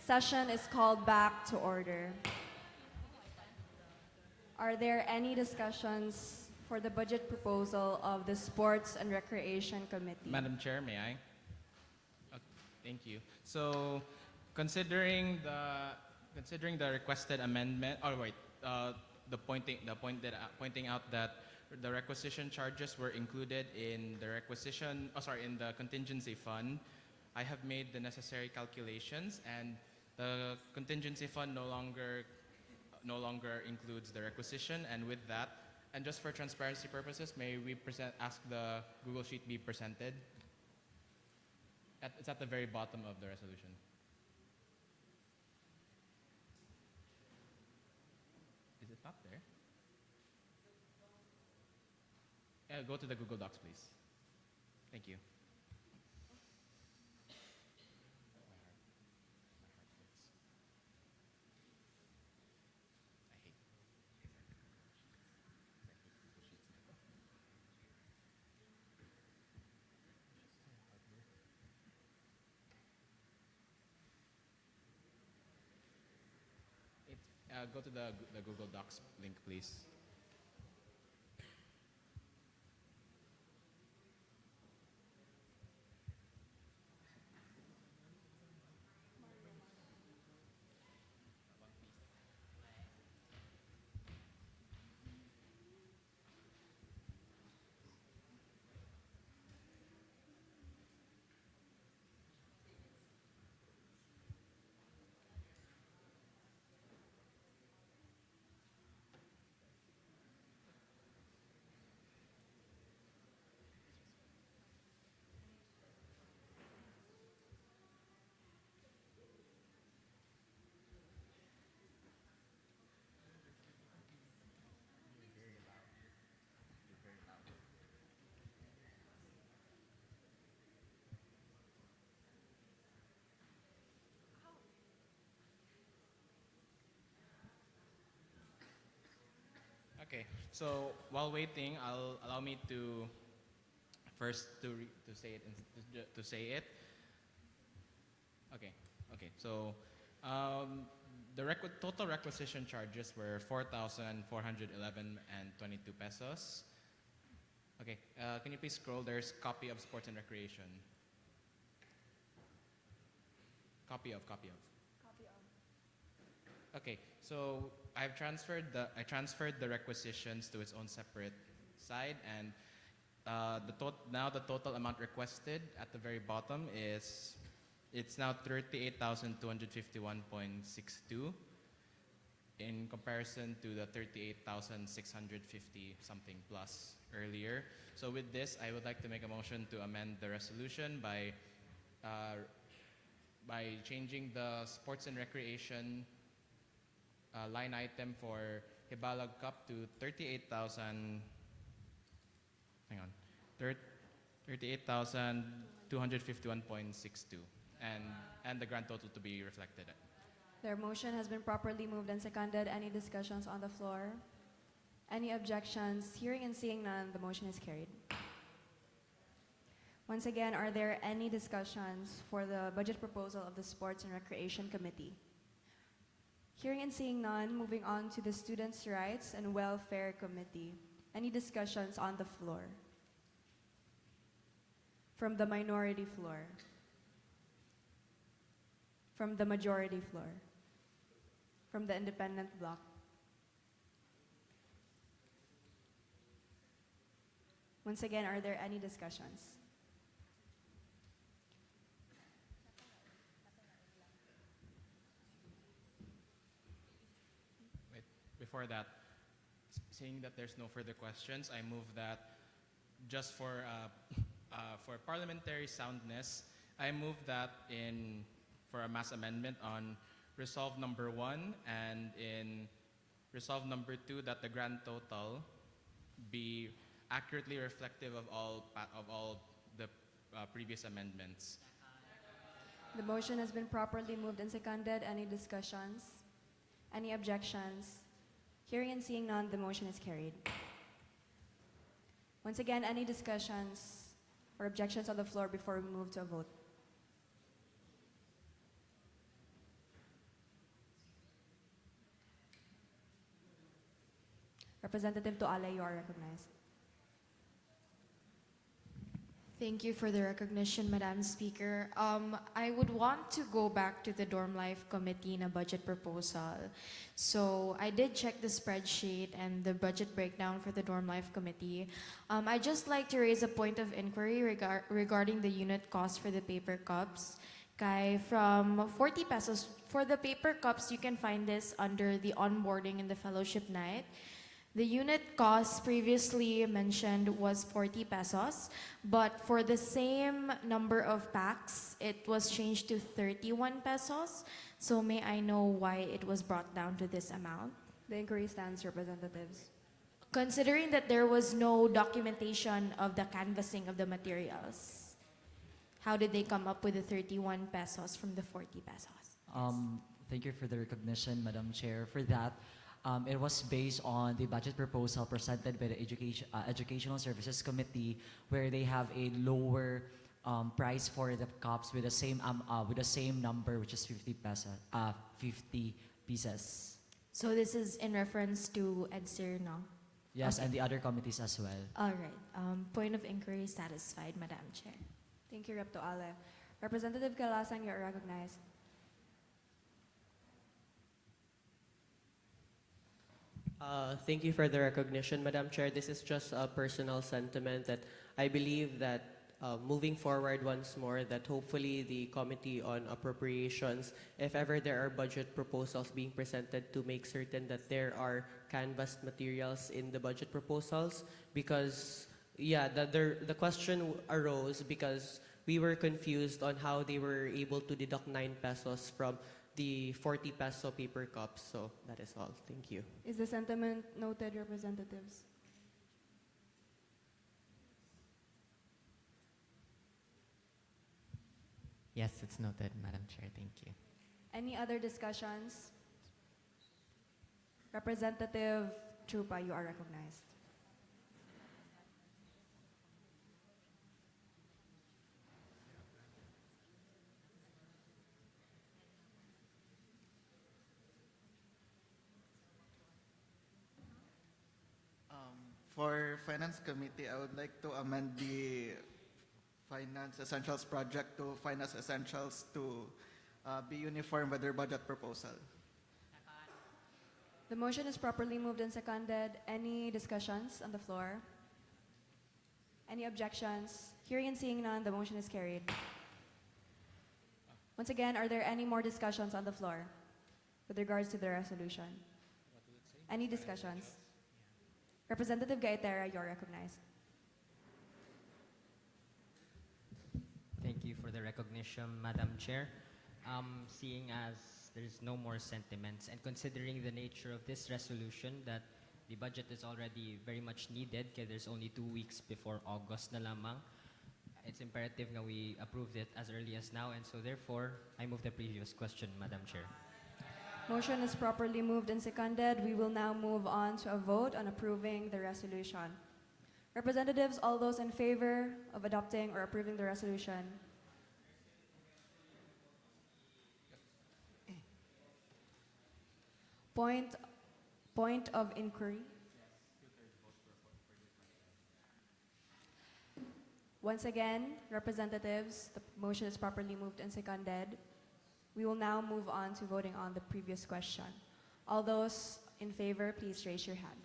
Session is called back to order. Are there any discussions for the budget proposal of the Sports and Recreation Committee? Madam Chair, may I? Thank you. So, considering the requested amendment, pointing out that the requisition charges were included in the contingency fund, I have made the necessary calculations, and the contingency fund no longer includes the requisition. And with that, and just for transparency purposes, may we ask the Google Sheet be presented? It's at the very bottom of the resolution. Is it not there? Go to the Google Docs, please. Thank you. Go to the Google Docs link, please. Okay, so while waiting, allow me to first to say it. Okay. So the total requisition charges were 4,411 and 22 pesos. Okay, can you please scroll? There's copy of Sports and Recreation. Copy of. Okay, so I transferred the requisitions to its own separate side, and now the total amount requested at the very bottom is now 38,251.62 in comparison to the 38,650 something plus earlier. So with this, I would like to make a motion to amend the resolution by changing the Sports and Recreation line item for Hibalag Cup to 38,251.62, and the grand total to be reflected. Their motion has been properly moved and seconded. Any discussions on the floor? Any objections? Hearing and seeing none, the motion is carried. Once again, are there any discussions for the budget proposal of the Sports and Recreation Committee? Hearing and seeing none, moving on to the Students' Rights and Welfare Committee. Any discussions on the floor? From the minority floor? From the majority floor? From the independent bloc? Once again, are there any discussions? Before that, seeing that there's no further questions, I move that just for parliamentary soundness, I move that for a mass amendment on Resolve number 1 and in Resolve number 2 that the grand total be accurately reflective of all the previous amendments. The motion has been properly moved and seconded. Any discussions? Any objections? Hearing and seeing none, the motion is carried. Once again, any discussions or objections on the floor before we move to a vote? Representative Toale, you are recognized. Thank you for the recognition, Madam Speaker. I would want to go back to the Dorm Life Committee in a budget proposal. So I did check the spreadsheet and the budget breakdown for the Dorm Life Committee. I'd just like to raise a point of inquiry regarding the unit cost for the paper cups. From 40 pesos, for the paper cups, you can find this under the onboarding and the fellowship night. The unit cost previously mentioned was 40 pesos, but for the same number of packs, it was changed to 31 pesos. So may I know why it was brought down to this amount? The inquiry stands, representatives. Considering that there was no documentation of the canvassing of the materials, how did they come up with the 31 pesos from the 40 pesos? Thank you for the recognition, Madam Chair. For that, it was based on the budget proposal presented by the Educational Services Committee, where they have a lower price for the cups with the same number, which is 50 pieces. So this is in reference to EDSIR, no? Yes, Okay. and the other committees as well. All right. Point of inquiry satisfied, Madam Chair. Thank you, Rep. Toale. Representative Galasang, you are recognized. Thank you for the recognition, Madam Chair. This is just a personal sentiment that I believe that moving forward once more, that hopefully the Committee on Appropriations, if ever there are budget proposals being presented, to make certain that there are canvassed materials in the budget proposals, because the question arose because we were confused on how they were able to deduct 9 pesos from the 40 peso paper cups. So that is all. Thank you. Is the sentiment noted, representatives? Yes, it's noted, Madam Chair. Thank you. Any other discussions? Representative Trupa, you are recognized. For Finance Committee, I would like to amend the Finance Essentials project to Finance Essentials to be uniform with their budget proposal. The motion is properly moved and seconded. Any discussions on the floor? Any objections? Hearing and seeing none, the motion is carried. Once again, are there any more discussions on the floor with regards to the resolution? Any discussions? Representative Gaitera, you're recognized. Thank you for the recognition, Madam Chair. Seeing as there's no more sentiments and considering the nature of this resolution, that the budget is already very much needed, kaya there's only 2 weeks before August na lamang, it's imperative that we approve it as early as now, and so therefore, I move the previous question, Madam Chair. Motion is properly moved and seconded. We will now move on to a vote on approving the resolution. Representatives, all those in favor of adopting or approving the resolution? Point of inquiry. Once again, representatives, the motion is properly moved and seconded. We will now move on to voting on the previous question. All those in favor, please raise your hand.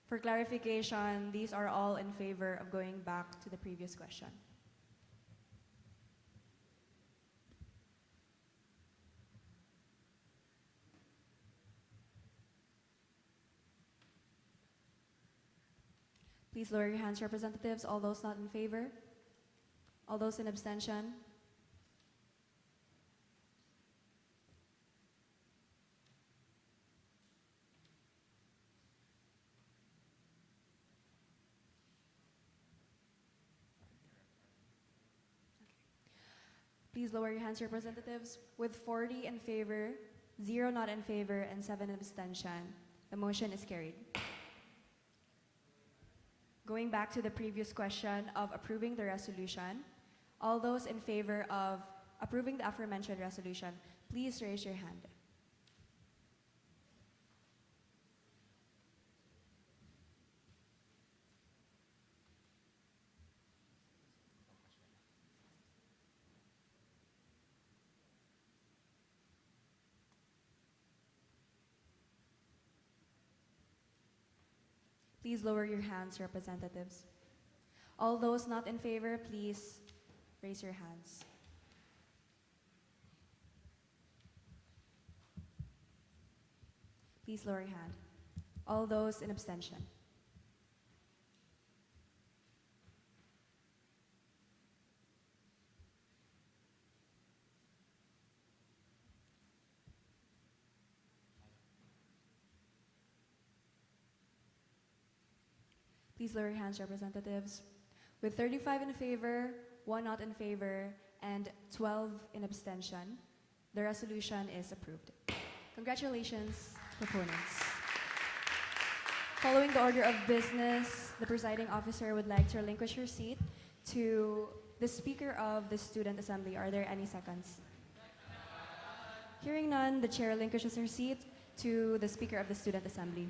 For clarification, these are all in favor of going back to the previous question. Please lower your hands, representatives. All those not in favor? All those in abstention? Please lower your hands, representatives. With 40 in favor, 0 not in favor, and 7 abstention, the motion is carried. Going back to the previous question of approving the resolution, all those in favor of approving the aforementioned resolution, please raise your hand. Please lower your hands, representatives. All those not in favor, please raise your hands. Please lower your hand. All those in abstention. Please lower your hands, representatives. With 35 in favor, 1 not in favor, and 12 in abstention, the resolution is approved. Congratulations, proponents. Following the order of business, the presiding officer would like to relinquish her seat to the Speaker of the Student Assembly. Are there any seconds? Hearing none, the chair relinquishes her seat to the Speaker of the Student Assembly.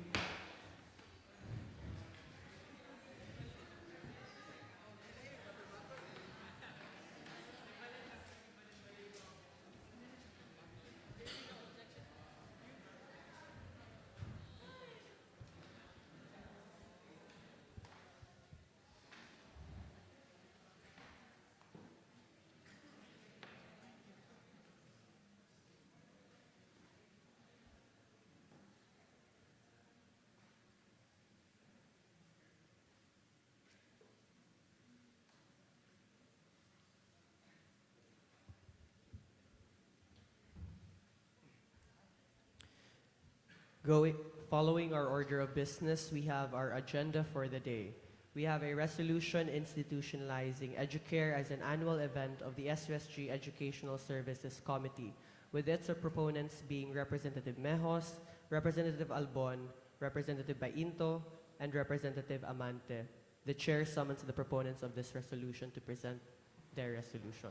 Following our order of business, we have our agenda for the day. We have a resolution institutionalizing Educare as an annual event of the SUSG Educational Services Committee, with its proponents being Representative Mejos, Representative Albon, Representative Bainto, and Representative Amante. The chair summons the proponents of this resolution to present their resolution.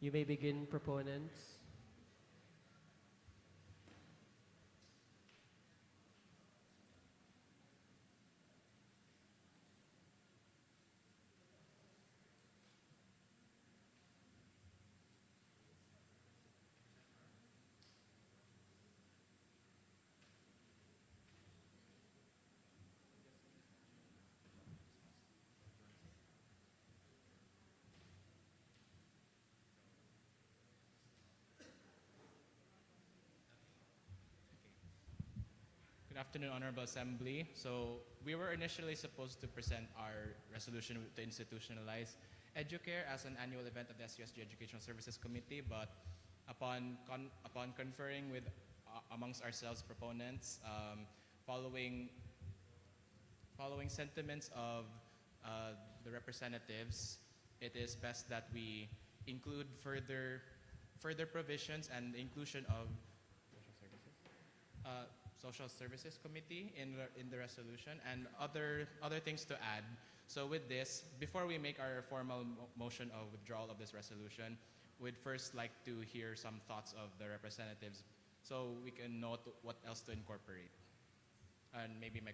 You may begin, proponents. Good afternoon, Honorable Assembly. So we were initially supposed to present our resolution to institutionalize Educare as an annual event of the SUSG Educational Services Committee, but upon conferring with amongst ourselves proponents, following sentiments of the representatives, it is best that we include further provisions and the inclusion of Social Services Committee in the resolution and other things to add. So with this, before we make our formal motion of withdrawal of this resolution, we'd first like to hear some thoughts of the representatives so we can note what else to incorporate. And maybe my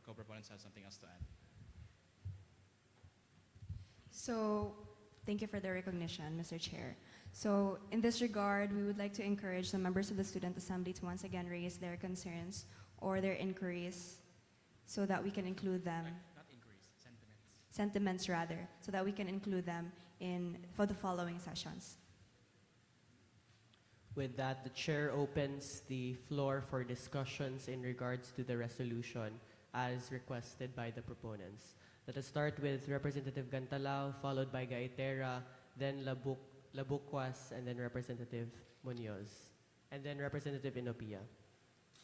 co-proponents have something else to add. So, thank you for the recognition, Mr. Chair. So, in this regard, we would like to encourage the members of the Student Assembly to once again raise their concerns or their inquiries so that we can include them. Not inquiries, sentiments. Sentiments rather, so that we can include them for the following sessions. With that, the chair opens the floor for discussions in regards to the resolution. as requested by the proponents. Let us start with Representative Gantalao, followed by Gaitera, then Labuquas, and then Representative Munoz, and then Representative Inopia.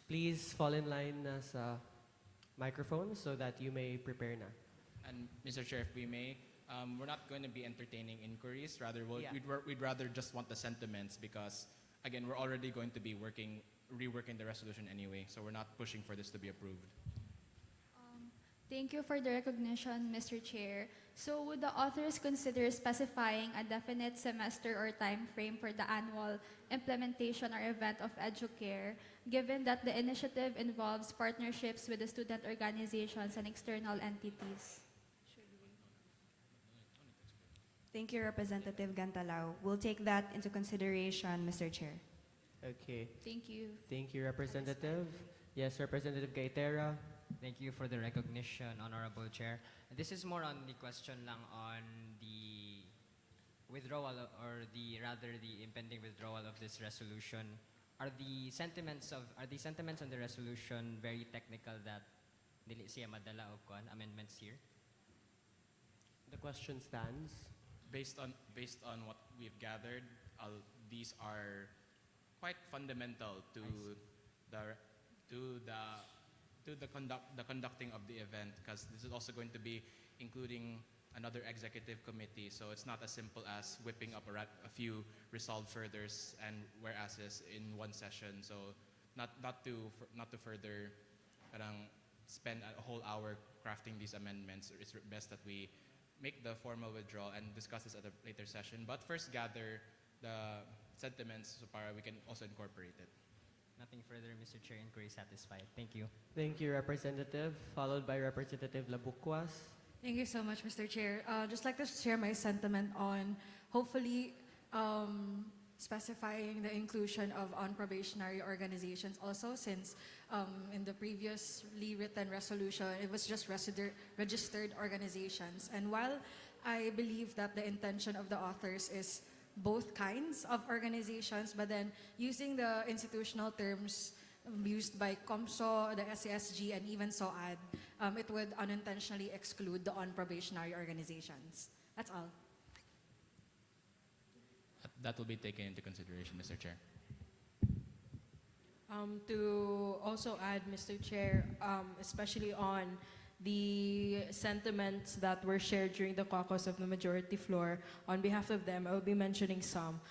Please fall in line sa microphone so that you may prepare na. And Mr. Chair, if we may, we're not going to be entertaining inquiries. Rather, Yeah. we'd rather just want the sentiments because, again, we're already going to be reworking the resolution anyway, so we're not pushing for this to be approved. Thank you for the recognition, Mr. Chair. So would the authors consider specifying a definite semester or time frame for the annual implementation or event of EduCare, given that the initiative involves partnerships with the student organizations and external entities? Thank you, Representative Gantalao. We'll take that into consideration, Mr. Chair. Okay. Thank you. Thank you, Representative. Yes, Representative Gaitera. Thank you for the recognition, Honorable Chair. This is more on the question lang on the withdrawal or the impending withdrawal of this resolution. Are the sentiments on the resolution very technical that dili siya madala og amendments here? The question stands. Based on what we've gathered, these are quite fundamental to the conducting of the event, because this is also going to be including another executive committee, so it's not as simple as whipping up a few resolved furthers and whereases in one session. So not to further spend a whole hour crafting these amendments. It's best that we make the formal withdrawal and discuss this at a later session, but first gather the sentiments so para we can also incorporate it. Nothing further, Mr. Chair. Inquiry satisfied. Thank you. Thank you, Representative. Followed by Representative Labuquas. Thank you so much, Mr. Chair. Just like to share my sentiment on hopefully specifying the inclusion of on-probationary organizations also, since in the previously written resolution, it was just registered organizations. And while I believe that the intention of the authors is both kinds of organizations, but then using the institutional terms used by COMSO, the SUSG, and even SOAD, it would unintentionally exclude the on-probationary organizations. That's all. That will be taken into consideration, Mr. Chair. To also add, Mr. Chair, especially on the sentiments that were shared during the caucus of the majority floor, on behalf of them, I will be mentioning some.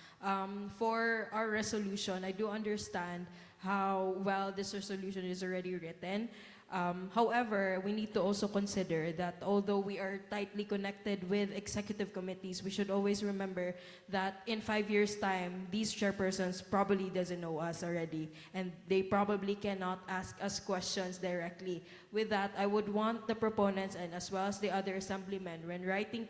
For our resolution, I do understand how well this resolution is already written. However, we need to also consider that although we are tightly connected with executive committees, we should always remember that in 5 years' time, these chairpersons probably doesn't know us already, and they probably cannot ask us questions directly. With that, I would want the proponents and as well as the other assemblymen, when writing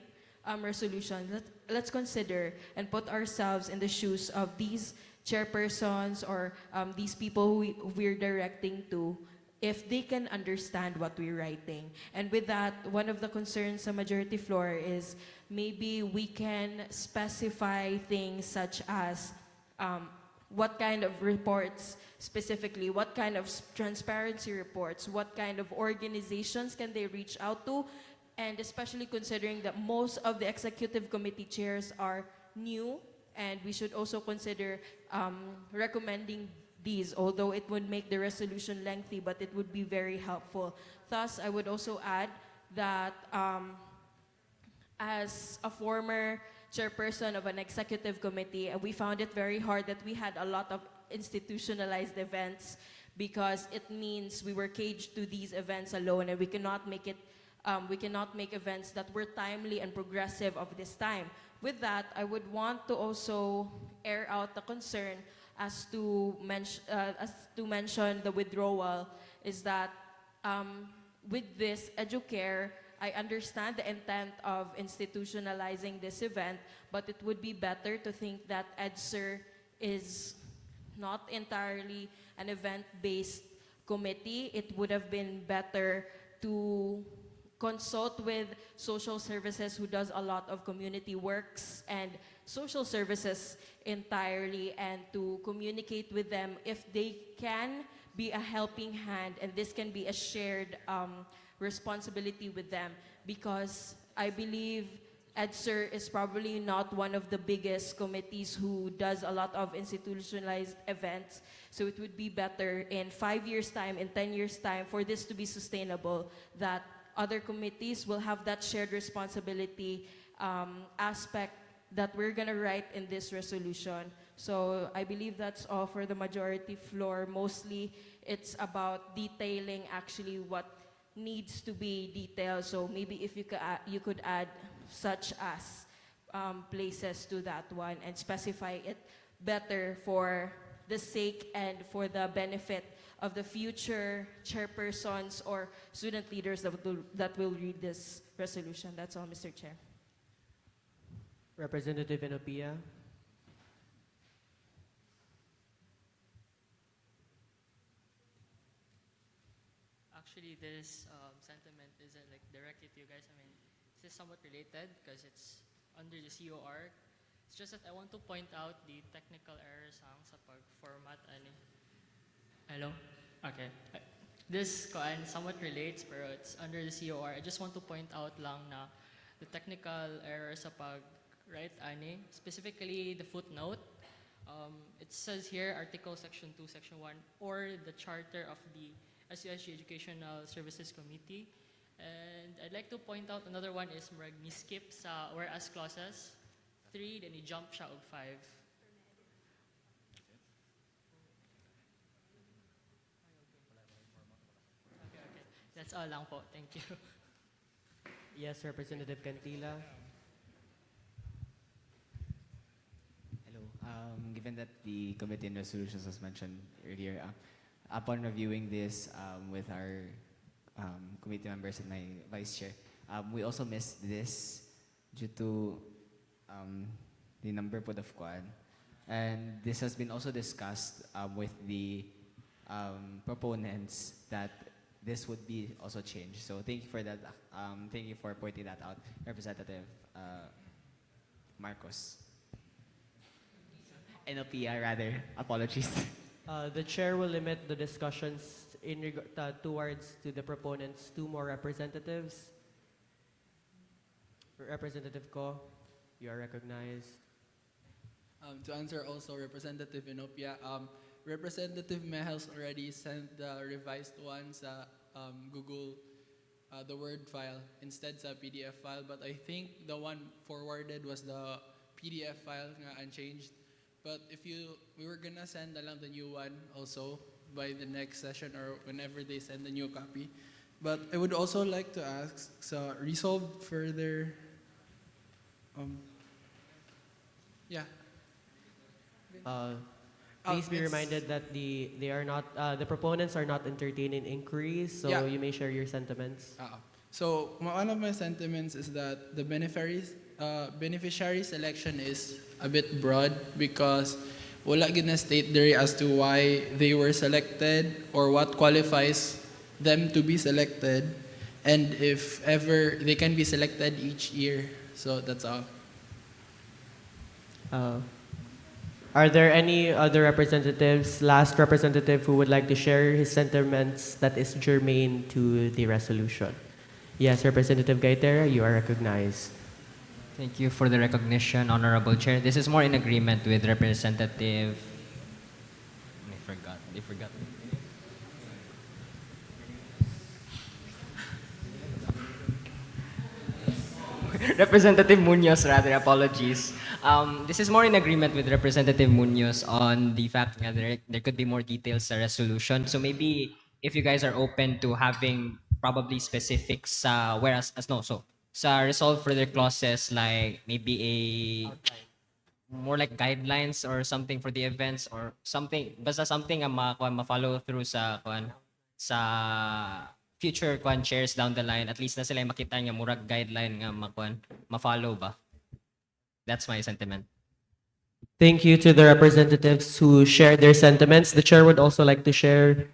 resolutions, let's consider and put ourselves in the shoes of these chairpersons or these people who we're directing to, if they can understand what we're writing. And with that, one of the concerns sa majority floor is maybe we can specify things such as what kind of reports specifically, what kind of transparency reports, what kind of organizations can they reach out to, and especially considering that most of the executive committee chairs are new, and we should also consider recommending these, although it would make the resolution lengthy, but it would be very helpful. Thus, I would also add that as a former chairperson of an executive committee, we found it very hard that we had a lot of institutionalized events, because it means we were caged to these events alone, and we cannot make events that were timely and progressive of this time. With that, I would want to also air out the concern as to mention the withdrawal, is that with this EduCare, I understand the intent of institutionalizing this event, but it would be better to think that EDSER is not entirely an event-based committee. It would have been better to consult with social services, who does a lot of community works and social services entirely, and to communicate with them if they can be a helping hand, and this can be a shared responsibility with them, because I believe EDSER is probably not one of the biggest committees who does a lot of institutionalized events. So it would be better in 5 years' time, in 10 years' time, for this to be sustainable, that other committees will have that shared responsibility aspect that we're gonna write in this resolution. So I believe that's all for the majority floor. Mostly it's about detailing actually what needs to be detailed. So maybe if you could add such as places to that one and specify it better for the sake and for the benefit of the future chairpersons or student leaders that will read this resolution. That's all, Mr. Chair. Representative Inopia. Actually, this sentiment isn't like directly to you guys. I mean, this is somewhat related because it's under the COR. It's just that I want to point out the technical errors sa pag-format. Hello? Okay. This somewhat relates pero it's under the COR. I just want to point out lang na the technical errors sa pag-write specifically the footnote. It says here, Article Section 2, Section 1, or the Charter of the SUSG Educational Services Committee. And I'd like to point out another one is ni-skip sa whereas clauses 3, then i-jump siya og 5. Okay. That's all lang po. Thank you. Yes, Representative Cantila. Hello. Given that the committee in resolutions was mentioned earlier, upon reviewing this with our committee members and my vice chair, we also missed this due to the number put of quad. And this has been also discussed with the proponents that this would be also changed. So thank you for that. Thank you for pointing that out, Representative Marcos. NOPR rather. Apologies. The chair will limit the discussions towards to the proponents. 2 more representatives. Representative Ko, you are recognized. To answer also Representative Inopia, Representative Mehels already sent the revised one sa Google, the Word file instead sa PDF file, but I think the one forwarded was the PDF file nga unchanged. But if we were gonna send along the new one also by the next session or whenever they send the new copy. But I would also like to ask, so resolve further, yeah. Please be reminded that the proponents are not entertaining inquiries, so Yeah. you may share your sentiments. So one of my sentiments is that the beneficiary selection is a bit broad because wala gina state there as to why they were selected or what qualifies them to be selected, and if ever they can be selected each year. So that's all. Are there any other representatives, last representative, who would like to share his sentiments that is germane to the resolution? Yes, Representative Gaitera, you are recognized. Thank you for the recognition, Honorable Chair. This is more in agreement with Representative... I forgot. Representative Munoz, rather, apologies. This is more in agreement with Representative Munoz on the fact that there could be more details sa resolution. So maybe if you guys are open to having probably specifics sa sa resolve further clauses, like maybe more like guidelines or something for the events or something, basta something ma-follow through sa future chairs down the line, at least na sila makita nga murag guideline nga ma-follow ba. That's my sentiment. Thank you to the representatives who shared their sentiments. The chair would also like to share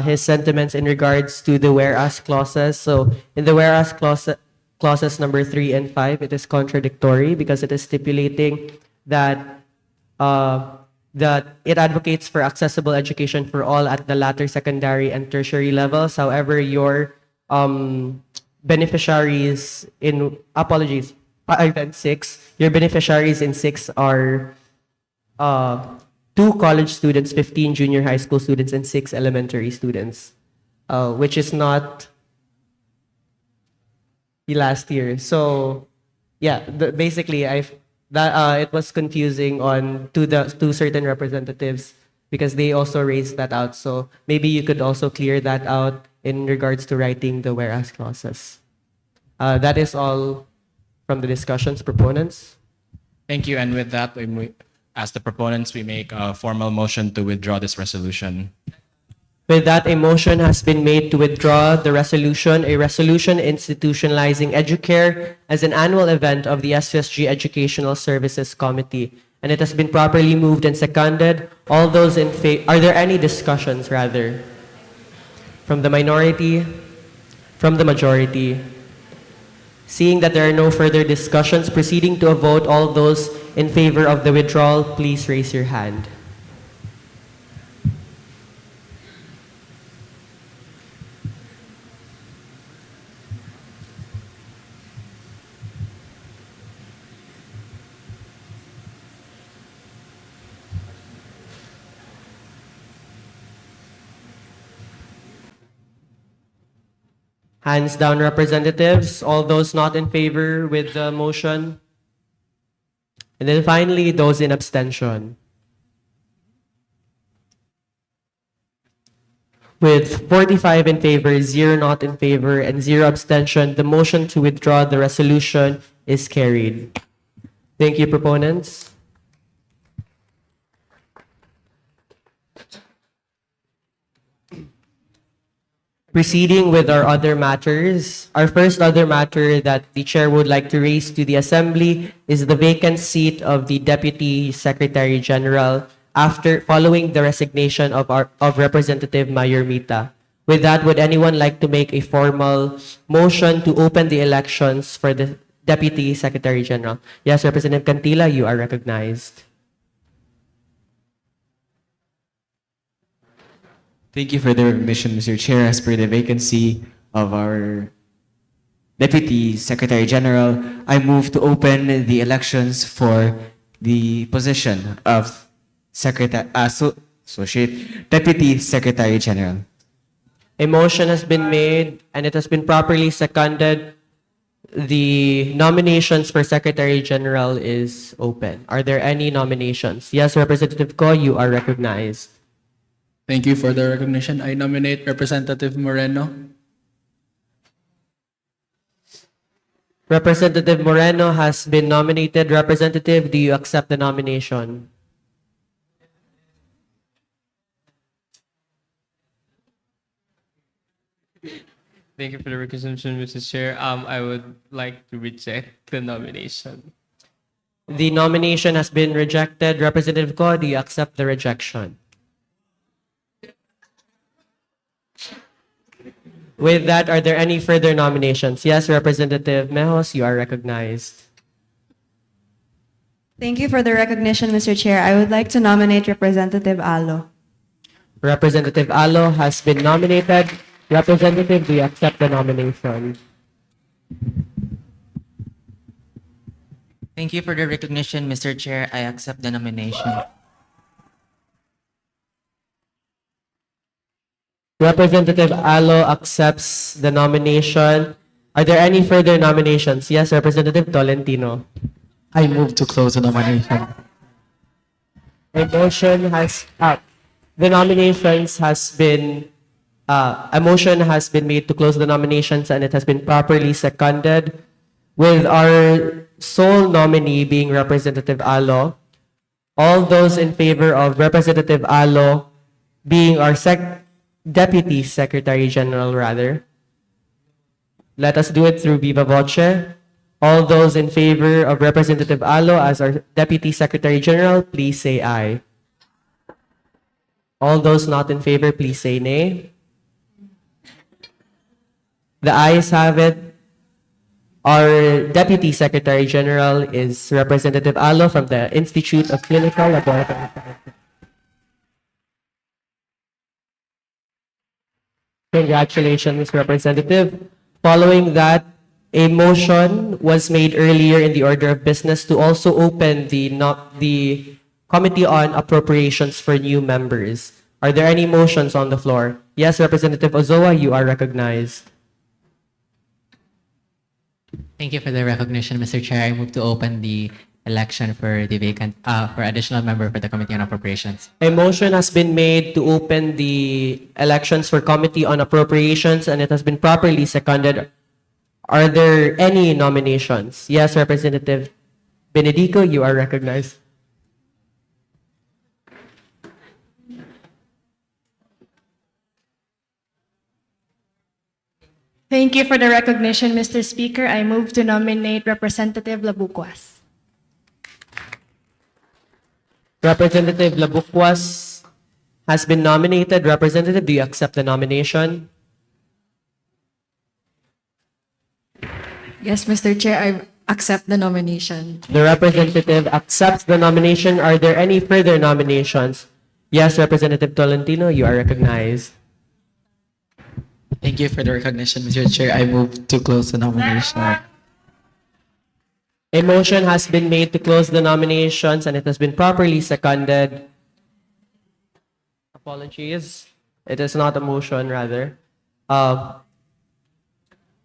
his sentiments in regards to the whereas clauses. So in the whereas clauses number 3 and 5, it is contradictory because it is stipulating that that it advocates for accessible education for all at the latter secondary and tertiary levels. However, your beneficiaries in apologies, 5 and 6, your beneficiaries in 6 are 2 college students, 15 junior high school students, and 6 elementary students, which is not the last year. So, yeah, basically, it was confusing to certain representatives because they also raised that out. So maybe you could also clear that out in regards to writing the whereas clauses. That is all from the discussions, proponents. Thank you. And with that, as the proponents, we make a formal motion to withdraw this resolution. With that, a motion has been made to withdraw the resolution, a resolution institutionalizing EduCare as an annual event of the SUSG Educational Services Committee. And it has been properly moved and seconded. All those in favor, are there any discussions rather? From the minority? From the majority? Seeing that there are no further discussions, proceeding to a vote, all those in favor of the withdrawal, please raise your hand. Hands down, representatives. All those not in favor with the motion. And then finally, those in abstention. With 45 in favor, 0 not in favor, and 0 abstention, the motion to withdraw the resolution is carried. Thank you, proponents. Proceeding with our other matters, our first other matter that the chair would like to raise to the assembly is the vacant seat of the Deputy Secretary General following the resignation of Representative Mayor Mita. With that, would anyone like to make a formal motion to open the elections for the Deputy Secretary General? Yes, Representative Cantila, you are recognized. Thank you for the recognition, Mr. Chair. As per the vacancy of our Deputy Secretary General, I move to open the elections for the position of Associate Deputy Secretary General. A motion has been made and it has been properly seconded. The nominations for Secretary General is open. Are there any nominations? Yes, Representative Ko, you are recognized. Thank you for the recognition. I nominate Representative Moreno. Representative Moreno has been nominated. Representative, do you accept the nomination? Thank you for the recognition, Mr. Chair. I would like to reject the nomination. The nomination has been rejected. Representative Ko, do you accept the rejection? With that, are there any further nominations? Yes, Representative Mejos, you are recognized. Thank you for the recognition, Mr. Chair. I would like to nominate Representative Alo. Representative Alo has been nominated. Representative, do you accept the nomination? Thank you for the recognition, Mr. Chair. I accept the nomination. Representative Alo accepts the nomination. Are there any further nominations? Yes, Representative Tolentino. I move to close the nomination. A motion has the nominations has been a motion has been made to close the nominations and it has been properly seconded. With our sole nominee being Representative Alo, all those in favor of Representative Alo being our Deputy Secretary General, let us do it through viva voce. All those in favor of Representative Alo as our Deputy Secretary General, please say aye. All those not in favor, please say nay. The ayes have it. Our Deputy Secretary General is Representative Alo from the Institute of Clinical Laboratory Sciences. Congratulations, Representative. Following that, a motion was made earlier in the order of business to also open the Committee on Appropriations for new members. Are there any motions on the floor? Yes, Representative Ozoa, you are recognized. Thank you for the recognition, Mr. Chair. I move to open the election for the for additional member for the Committee on Appropriations. A motion has been made to open the elections for Committee on Appropriations, and it has been properly seconded. Are there any nominations? Yes, Representative Benedico, you are recognized. Thank you for the recognition, Mr. Speaker. I move to nominate Representative Labuquas. Representative Labuquas has been nominated. Representative, do you accept the nomination? Yes, Mr. Chair, I accept the nomination. The representative accepts the nomination. Are there any further nominations? Yes, Representative Tolentino, you are recognized. Thank you for the recognition, Mr. Chair. I move to close the nomination. A motion has been made to close the nominations and it has been properly seconded. Apologies. It is not a motion, rather.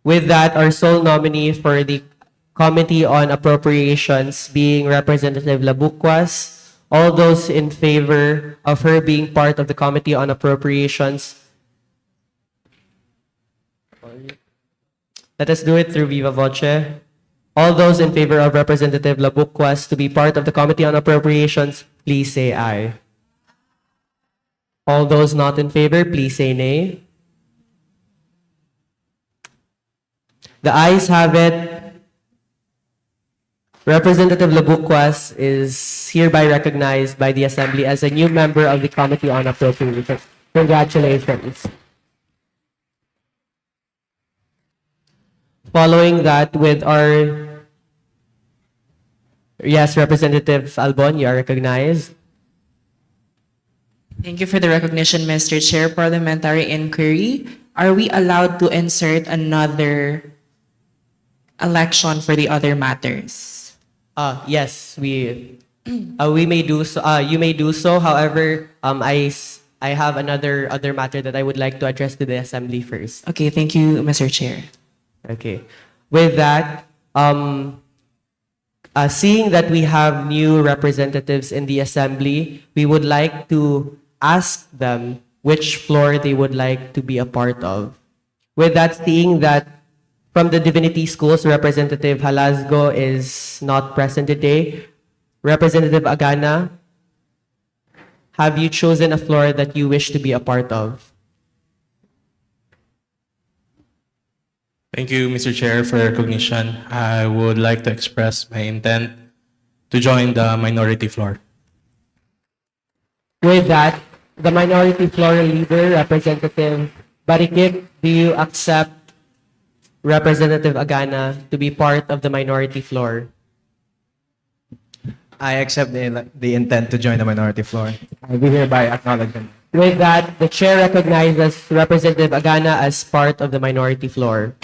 With that, our sole nominee for the Committee on Appropriations being Representative Labuquas. All those in favor of her being part of the Committee on Appropriations, let us do it through Viva Voce. All those in favor of Representative Labuquas to be part of the Committee on Appropriations, please say aye. All those not in favor, please say nay. The ayes have it. Representative Labuquas is hereby recognized by the Assembly as a new member of the Committee on Appropriations. Congratulations. Following that, with our... Yes, Representative Albon, you are recognized. Thank you for the recognition, Mr. Chair. Parliamentary inquiry. Are we allowed to insert another election for the other matters? Yes, we may do so. You may do so. However, I have other matter that I would like to address to the Assembly first. Okay, thank you, Mr. Chair. Okay. With that, seeing that we have new representatives in the Assembly, we would like to ask them which floor they would like to be a part of. With that, seeing that from the Divinity Schools, Representative Halasgo is not present today. Representative Agana, have you chosen a floor that you wish to be a part of? Thank you, Mr. Chair, for the recognition. I would like to express my intent to join the minority floor. With that, the minority floor leader, Representative Barikit, do you accept Representative Agana to be part of the minority floor? I accept the intent to join the minority floor. I will hereby acknowledge them. With that, the chair recognizes Representative Agana as part of the minority floor.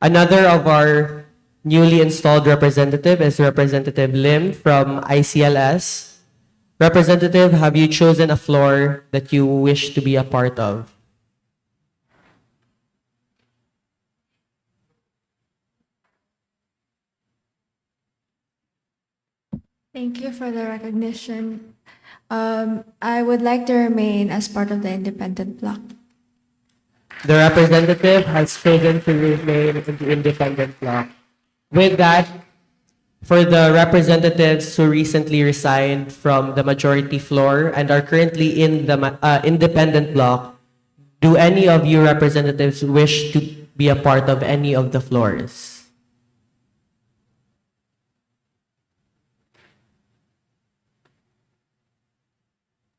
Another of our newly installed representative is Representative Lim from ICLS. Representative, have you chosen a floor that you wish to be a part of? Thank you for the recognition. I would like to remain as part of the independent bloc. The representative has chosen to remain in the independent bloc. With that, for the representatives who recently resigned from the majority floor and are currently in the independent bloc, do any of you representatives wish to be a part of any of the floors?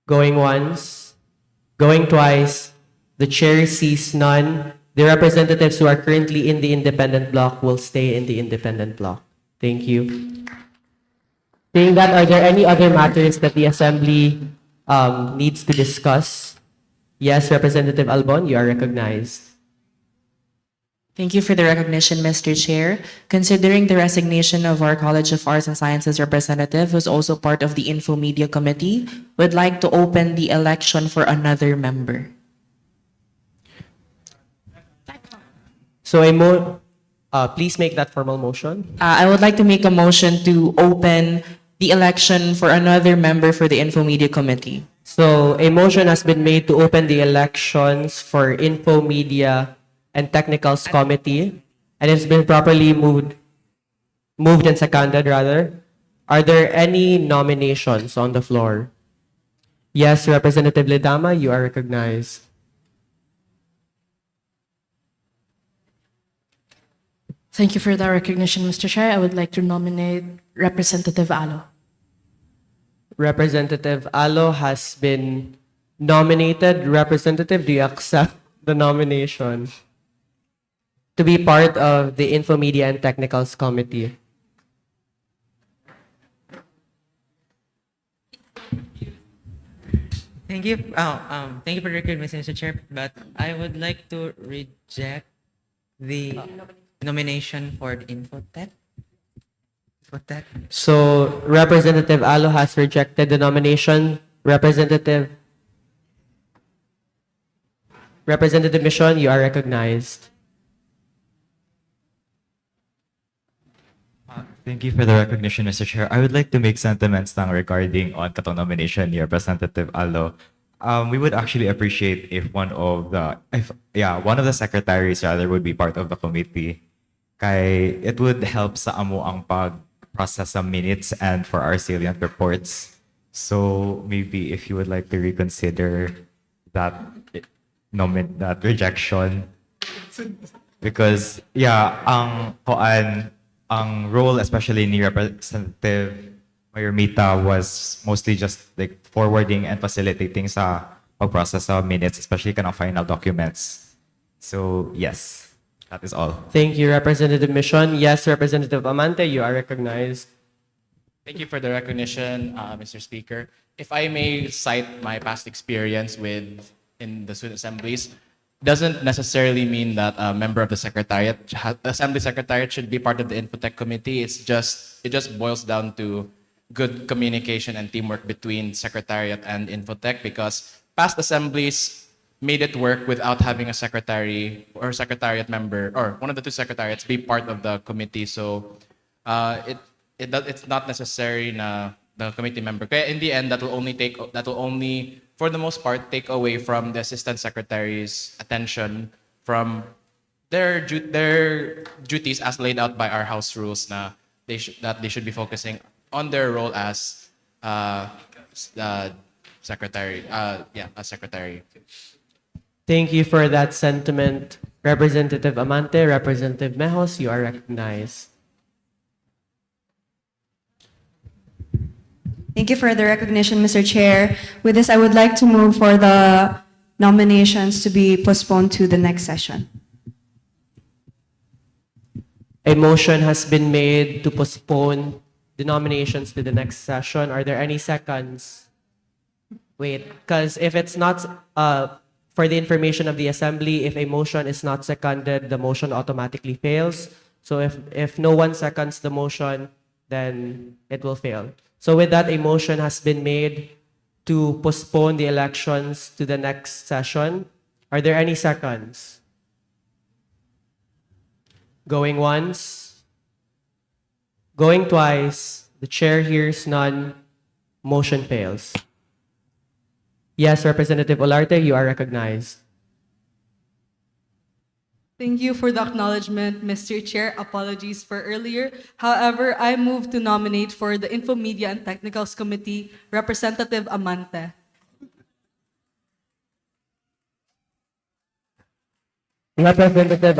Going once, going twice, the chair sees none. The representatives who are currently in the independent bloc will stay in the independent bloc. Thank you. Seeing that, are there any other matters that the Assembly needs to discuss? Yes, Representative Albon, you are recognized. Thank you for the recognition, Mr. Chair. Considering the resignation of our College of Arts and Sciences representative, who's also part of the Infomedia Committee, would like to open the election for another member. So please make that formal motion. I would like to make a motion to open the election for another member for the Infomedia Committee. So a motion has been made to open the elections for Infomedia and Technicals Committee, and it's been properly moved and seconded rather. Are there any nominations on the floor? Yes, Representative Ledama, you are recognized. Thank you for the recognition, Mr. Chair. I would like to nominate Representative Alo. Representative Alo has been nominated. Representative, do you accept the nomination to be part of the Infomedia and Technicals Committee? Thank you. Thank you for the recognition, Mr. Chair. But I would like to reject the nomination for the Infotech. So Representative Alo has rejected the nomination. Representative Mission, you are recognized. Thank you for the recognition, Mr. Chair. I would like to make sentiments lang regarding on katong nomination ni Representative Alo. We would actually appreciate if one of the secretaries rather would be part of the committee. Kay it would help sa amo ang pag-process ng minutes and for our salient reports. So maybe if you would like to reconsider that rejection, because ang role especially ni Representative Mayor Mita was mostly just like forwarding and facilitating sa pag-process of minutes, especially kanang final documents. So yes. That is all. Thank you, Representative Mission. Yes, Representative Amante, you are recognized. Thank you for the recognition, Mr. Speaker. If I may cite my past experience in the student assemblies, doesn't necessarily mean that a member of the assembly secretariat should be part of the Infotech committee. It just boils down to good communication and teamwork between secretariat and Infotech, because past assemblies made it work without having a secretary or secretariat member or one of the two secretariats be part of the committee. So it's not necessary na the committee member. Kaya in the end, that will only for the most part take away from the assistant secretary's attention from their duties as laid out by our house rules na they should be focusing on their role as secretary. A secretary. Thank you for that sentiment, Representative Amante. Representative Mejos, you are recognized. Thank you for the recognition, Mr. Chair. With this, I would like to move for the nominations to be postponed to the next session. A motion has been made to postpone the nominations to the next session. Are there any seconds? Wait, because if it's not, for the information of the assembly, if a motion is not seconded, the motion automatically fails. So if no one seconds the motion, then it will fail. So with that, a motion has been made to postpone the elections to the next session. Are there any seconds? Going once? Going twice? The chair hears none. Motion fails. Yes, Representative Olarte, you are recognized. Thank you for the acknowledgement, Mr. Chair. Apologies for earlier. However, I move to nominate for the Infomedia and Technicals Committee, Representative Amante. Representative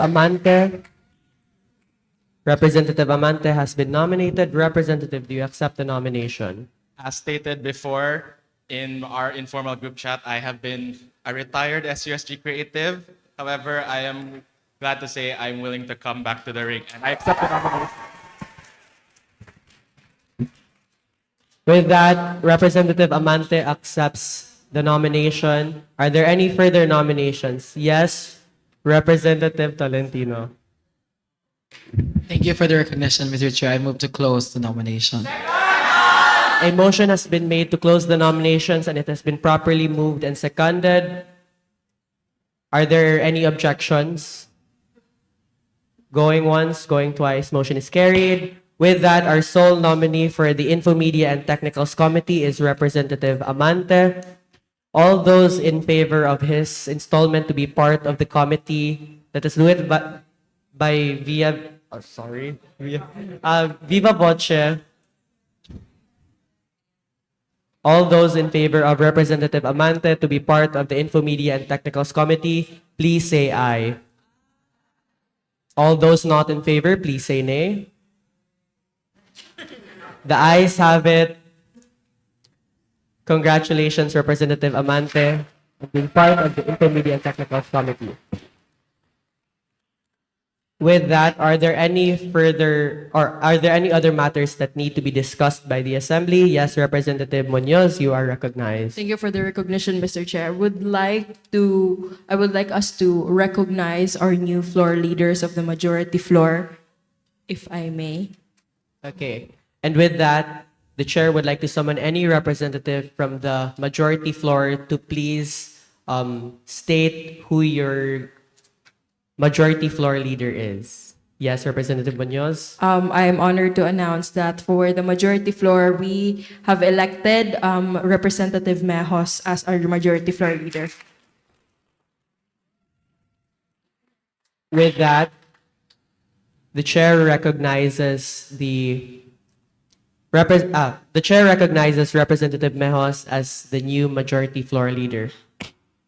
Amante has been nominated. Representative, do you accept the nomination? As stated before in our informal group chat, I have been a retired SUSG creative. However, I am glad to say I'm willing to come back to the ring, and I accept the nomination. With that, Representative Amante accepts the nomination. Are there any further nominations? Yes, Representative Tolentino. Thank you for the recognition, Mr. Chair. I move to close the nomination. A motion has been made to close the nominations and it has been properly moved and seconded. Are there any objections? Going once, going twice, motion is carried. With that, our sole nominee for the Infomedia and Technicals Committee is Representative Amante. All those in favor of his installment to be part of the committee, let us do it viva voce. All those in favor of Representative Amante to be part of the Infomedia and Technicals Committee, please say aye. All those not in favor, please say nay. The ayes have it. Congratulations, Representative Amante, on being part of the Infomedia and Technicals Committee. With that, are there any other matters that need to be discussed by the Assembly? Yes, Representative Munoz, you are recognized. Thank you for the recognition, Mr. Chair. I would like us to recognize our new floor leaders of the majority floor, if I may. Okay. And with that, the chair would like to summon any representative from the majority floor to please state who your majority floor leader is. Yes, Representative Munoz. I am honored to announce that for the majority floor, we have elected Representative Mejos as our majority floor leader. With that, the chair recognizes Representative Mejos as the new majority floor leader.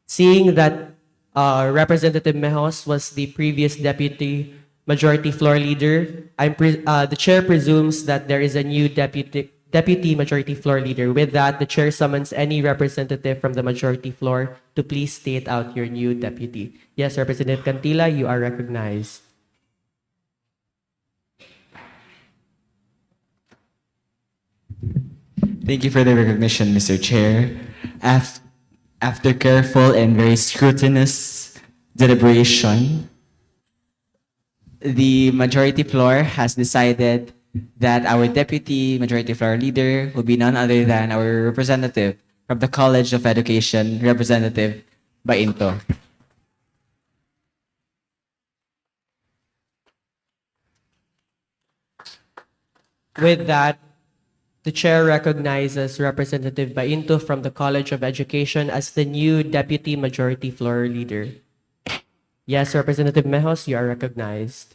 Seeing that Representative Mejos was the previous deputy majority floor leader, the chair presumes that there is a new deputy majority floor leader. With that, the chair summons any representative from the majority floor to please state out your new deputy. Yes, Representative Cantila, you are recognized. Thank you for the recognition, Mr. Chair. After careful and very scrutinous deliberation, the majority floor has decided that our deputy majority floor leader will be none other than our representative from the College of Education, Representative Bainto. With that, the chair recognizes Representative Bainto from the College of Education as the new deputy majority floor leader. Yes, Representative Mejos, you are recognized.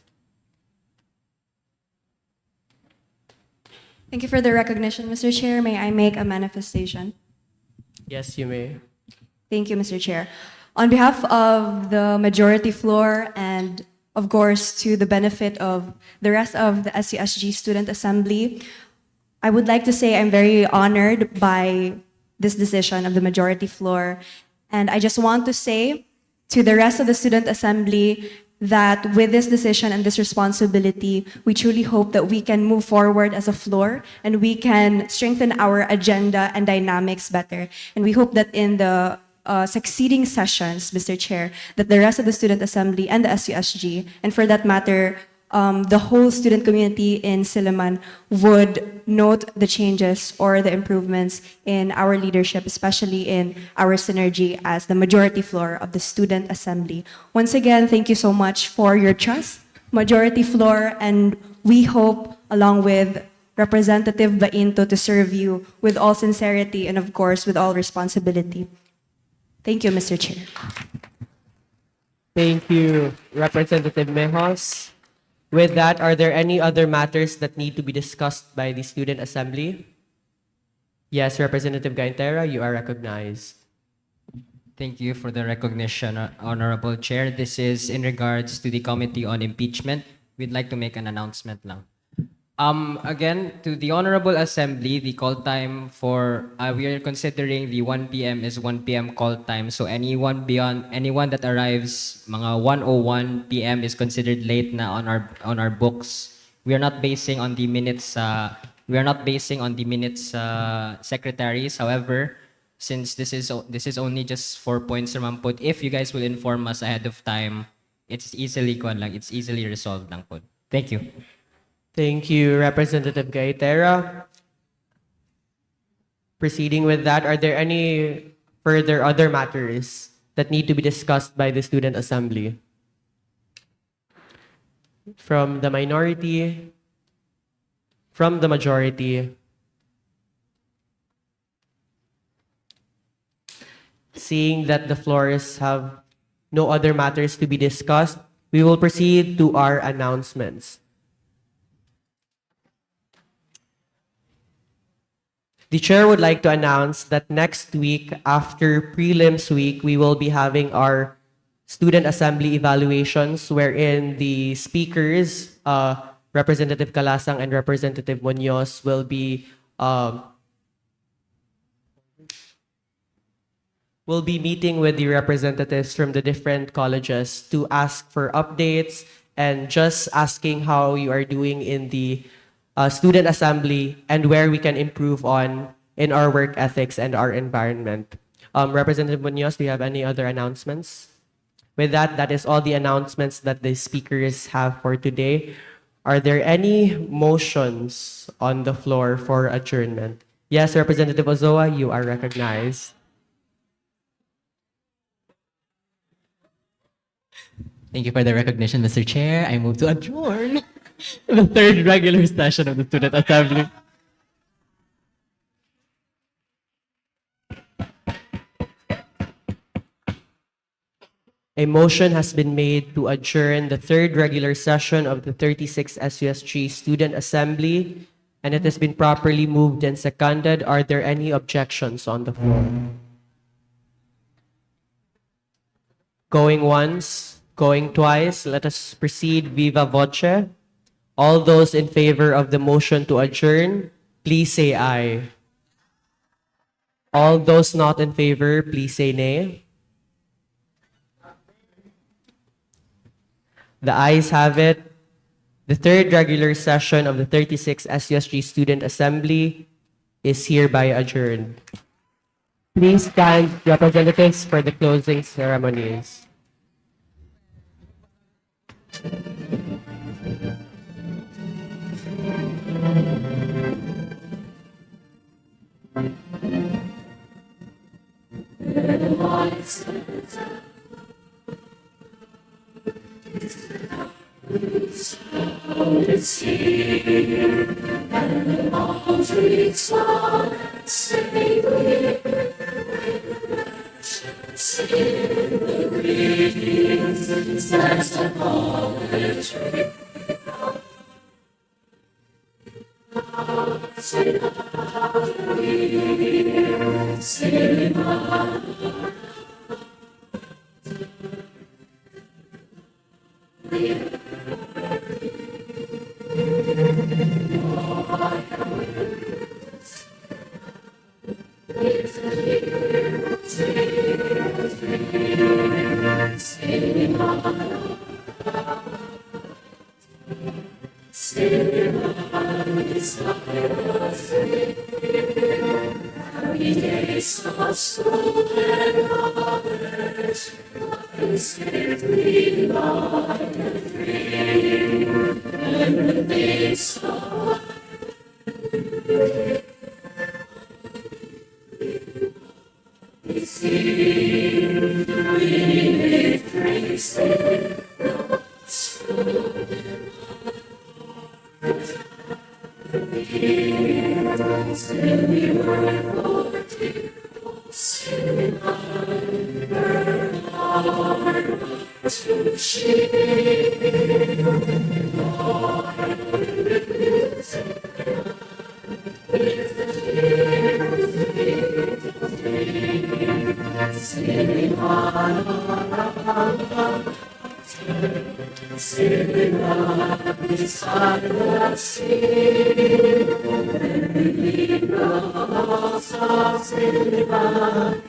Thank you for the recognition, Mr. Chair. May I make a manifestation? Yes, you may. Thank you, Mr. Chair. On behalf of the majority floor and, of course, to the benefit of the rest of the SUSG Student Assembly, I would like to say I'm very honored by this decision of the majority floor. And I just want to say to the rest of the Student Assembly that with this decision and this responsibility, we truly hope that we can move forward as a floor and we can strengthen our agenda and dynamics better. And we hope that in the succeeding sessions, Mr. Chair, that the rest of the Student Assembly and the SUSG, and for that matter, the whole student community in Silliman would note the changes or the improvements in our leadership, especially in our synergy as the majority floor of the Student Assembly. Once again, thank you so much for your trust, majority floor, and we hope, along with Representative Bainto, to serve you with all sincerity and, of course, with all responsibility. Thank you, Mr. Chair. Thank you, Representative Mejos. With that, are there any other matters that need to be discussed by the Student Assembly? Yes, Representative Gaintera, you are recognized. Thank you for the recognition, Honorable Chair. This is in regards to the Committee on Impeachment. We'd like to make an announcement lang. Again, to the Honorable Assembly, the call time for, we are considering the 1 p.m. is 1 p.m. call time. So anyone that arrives mga 1:01 p.m. is considered late na on our books. We are not basing on the minutes We are not basing on the minutes secretaries. However, since this is only just 4 points naman po, if you guys will inform us ahead of time, it's easily resolved lang po. Thank you. Thank you, Representative Gaitera. Proceeding with that, are there any further other matters that need to be discussed by the Student Assembly? From the minority, from the majority. Seeing that the floors have no other matters to be discussed, we will proceed to our announcements. The chair would like to announce that next week, after prelims week, we will be having our student assembly evaluations, wherein the speakers, Representative Calasang and Representative Muñoz, will be meeting with the representatives from the different colleges to ask for updates and just asking how you are doing in the student assembly and where we can improve on in our work ethics and our environment. Representative Muñoz, do you have any other announcements? With that, that is all the announcements that the speakers have for today. Are there any motions on the floor for adjournment? Yes, Representative Ozoa, you are recognized. Thank you for the recognition, Mr. Chair. I move to adjourn the third regular session of the Student Assembly. A motion has been made to adjourn the third regular session of the 36th SUSG Student Assembly, and it has been properly moved and seconded. Are there any objections on the floor? Going once, going twice, let us proceed viva voce. All those in favor of the motion to adjourn, please say aye. All those not in favor, please say nay. The ayes have it. The third regular session of the 36th SUSG Student Assembly is hereby adjourned. Please stand, representatives, for the closing ceremonies. It's here, and all trees are sacred. In the breeze, stands the poetry. Sing out here, Silliman. Happy days of school and college, safely like a dream, and the days of we see, we need grace in the school. Still we were for tears, in our heart to share. Lord, with the tears, sitting on sitting up beside the sea, the rose of Silliman,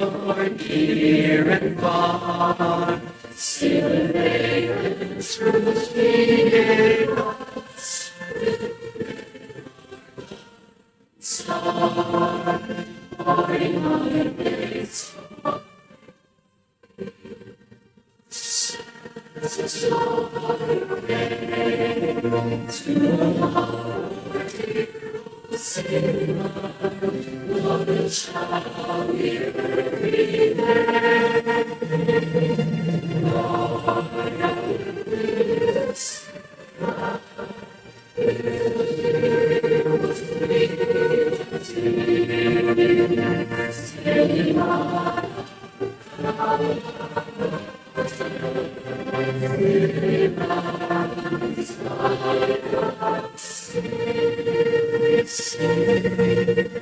Lord, near and far, still they true to us. Thank you.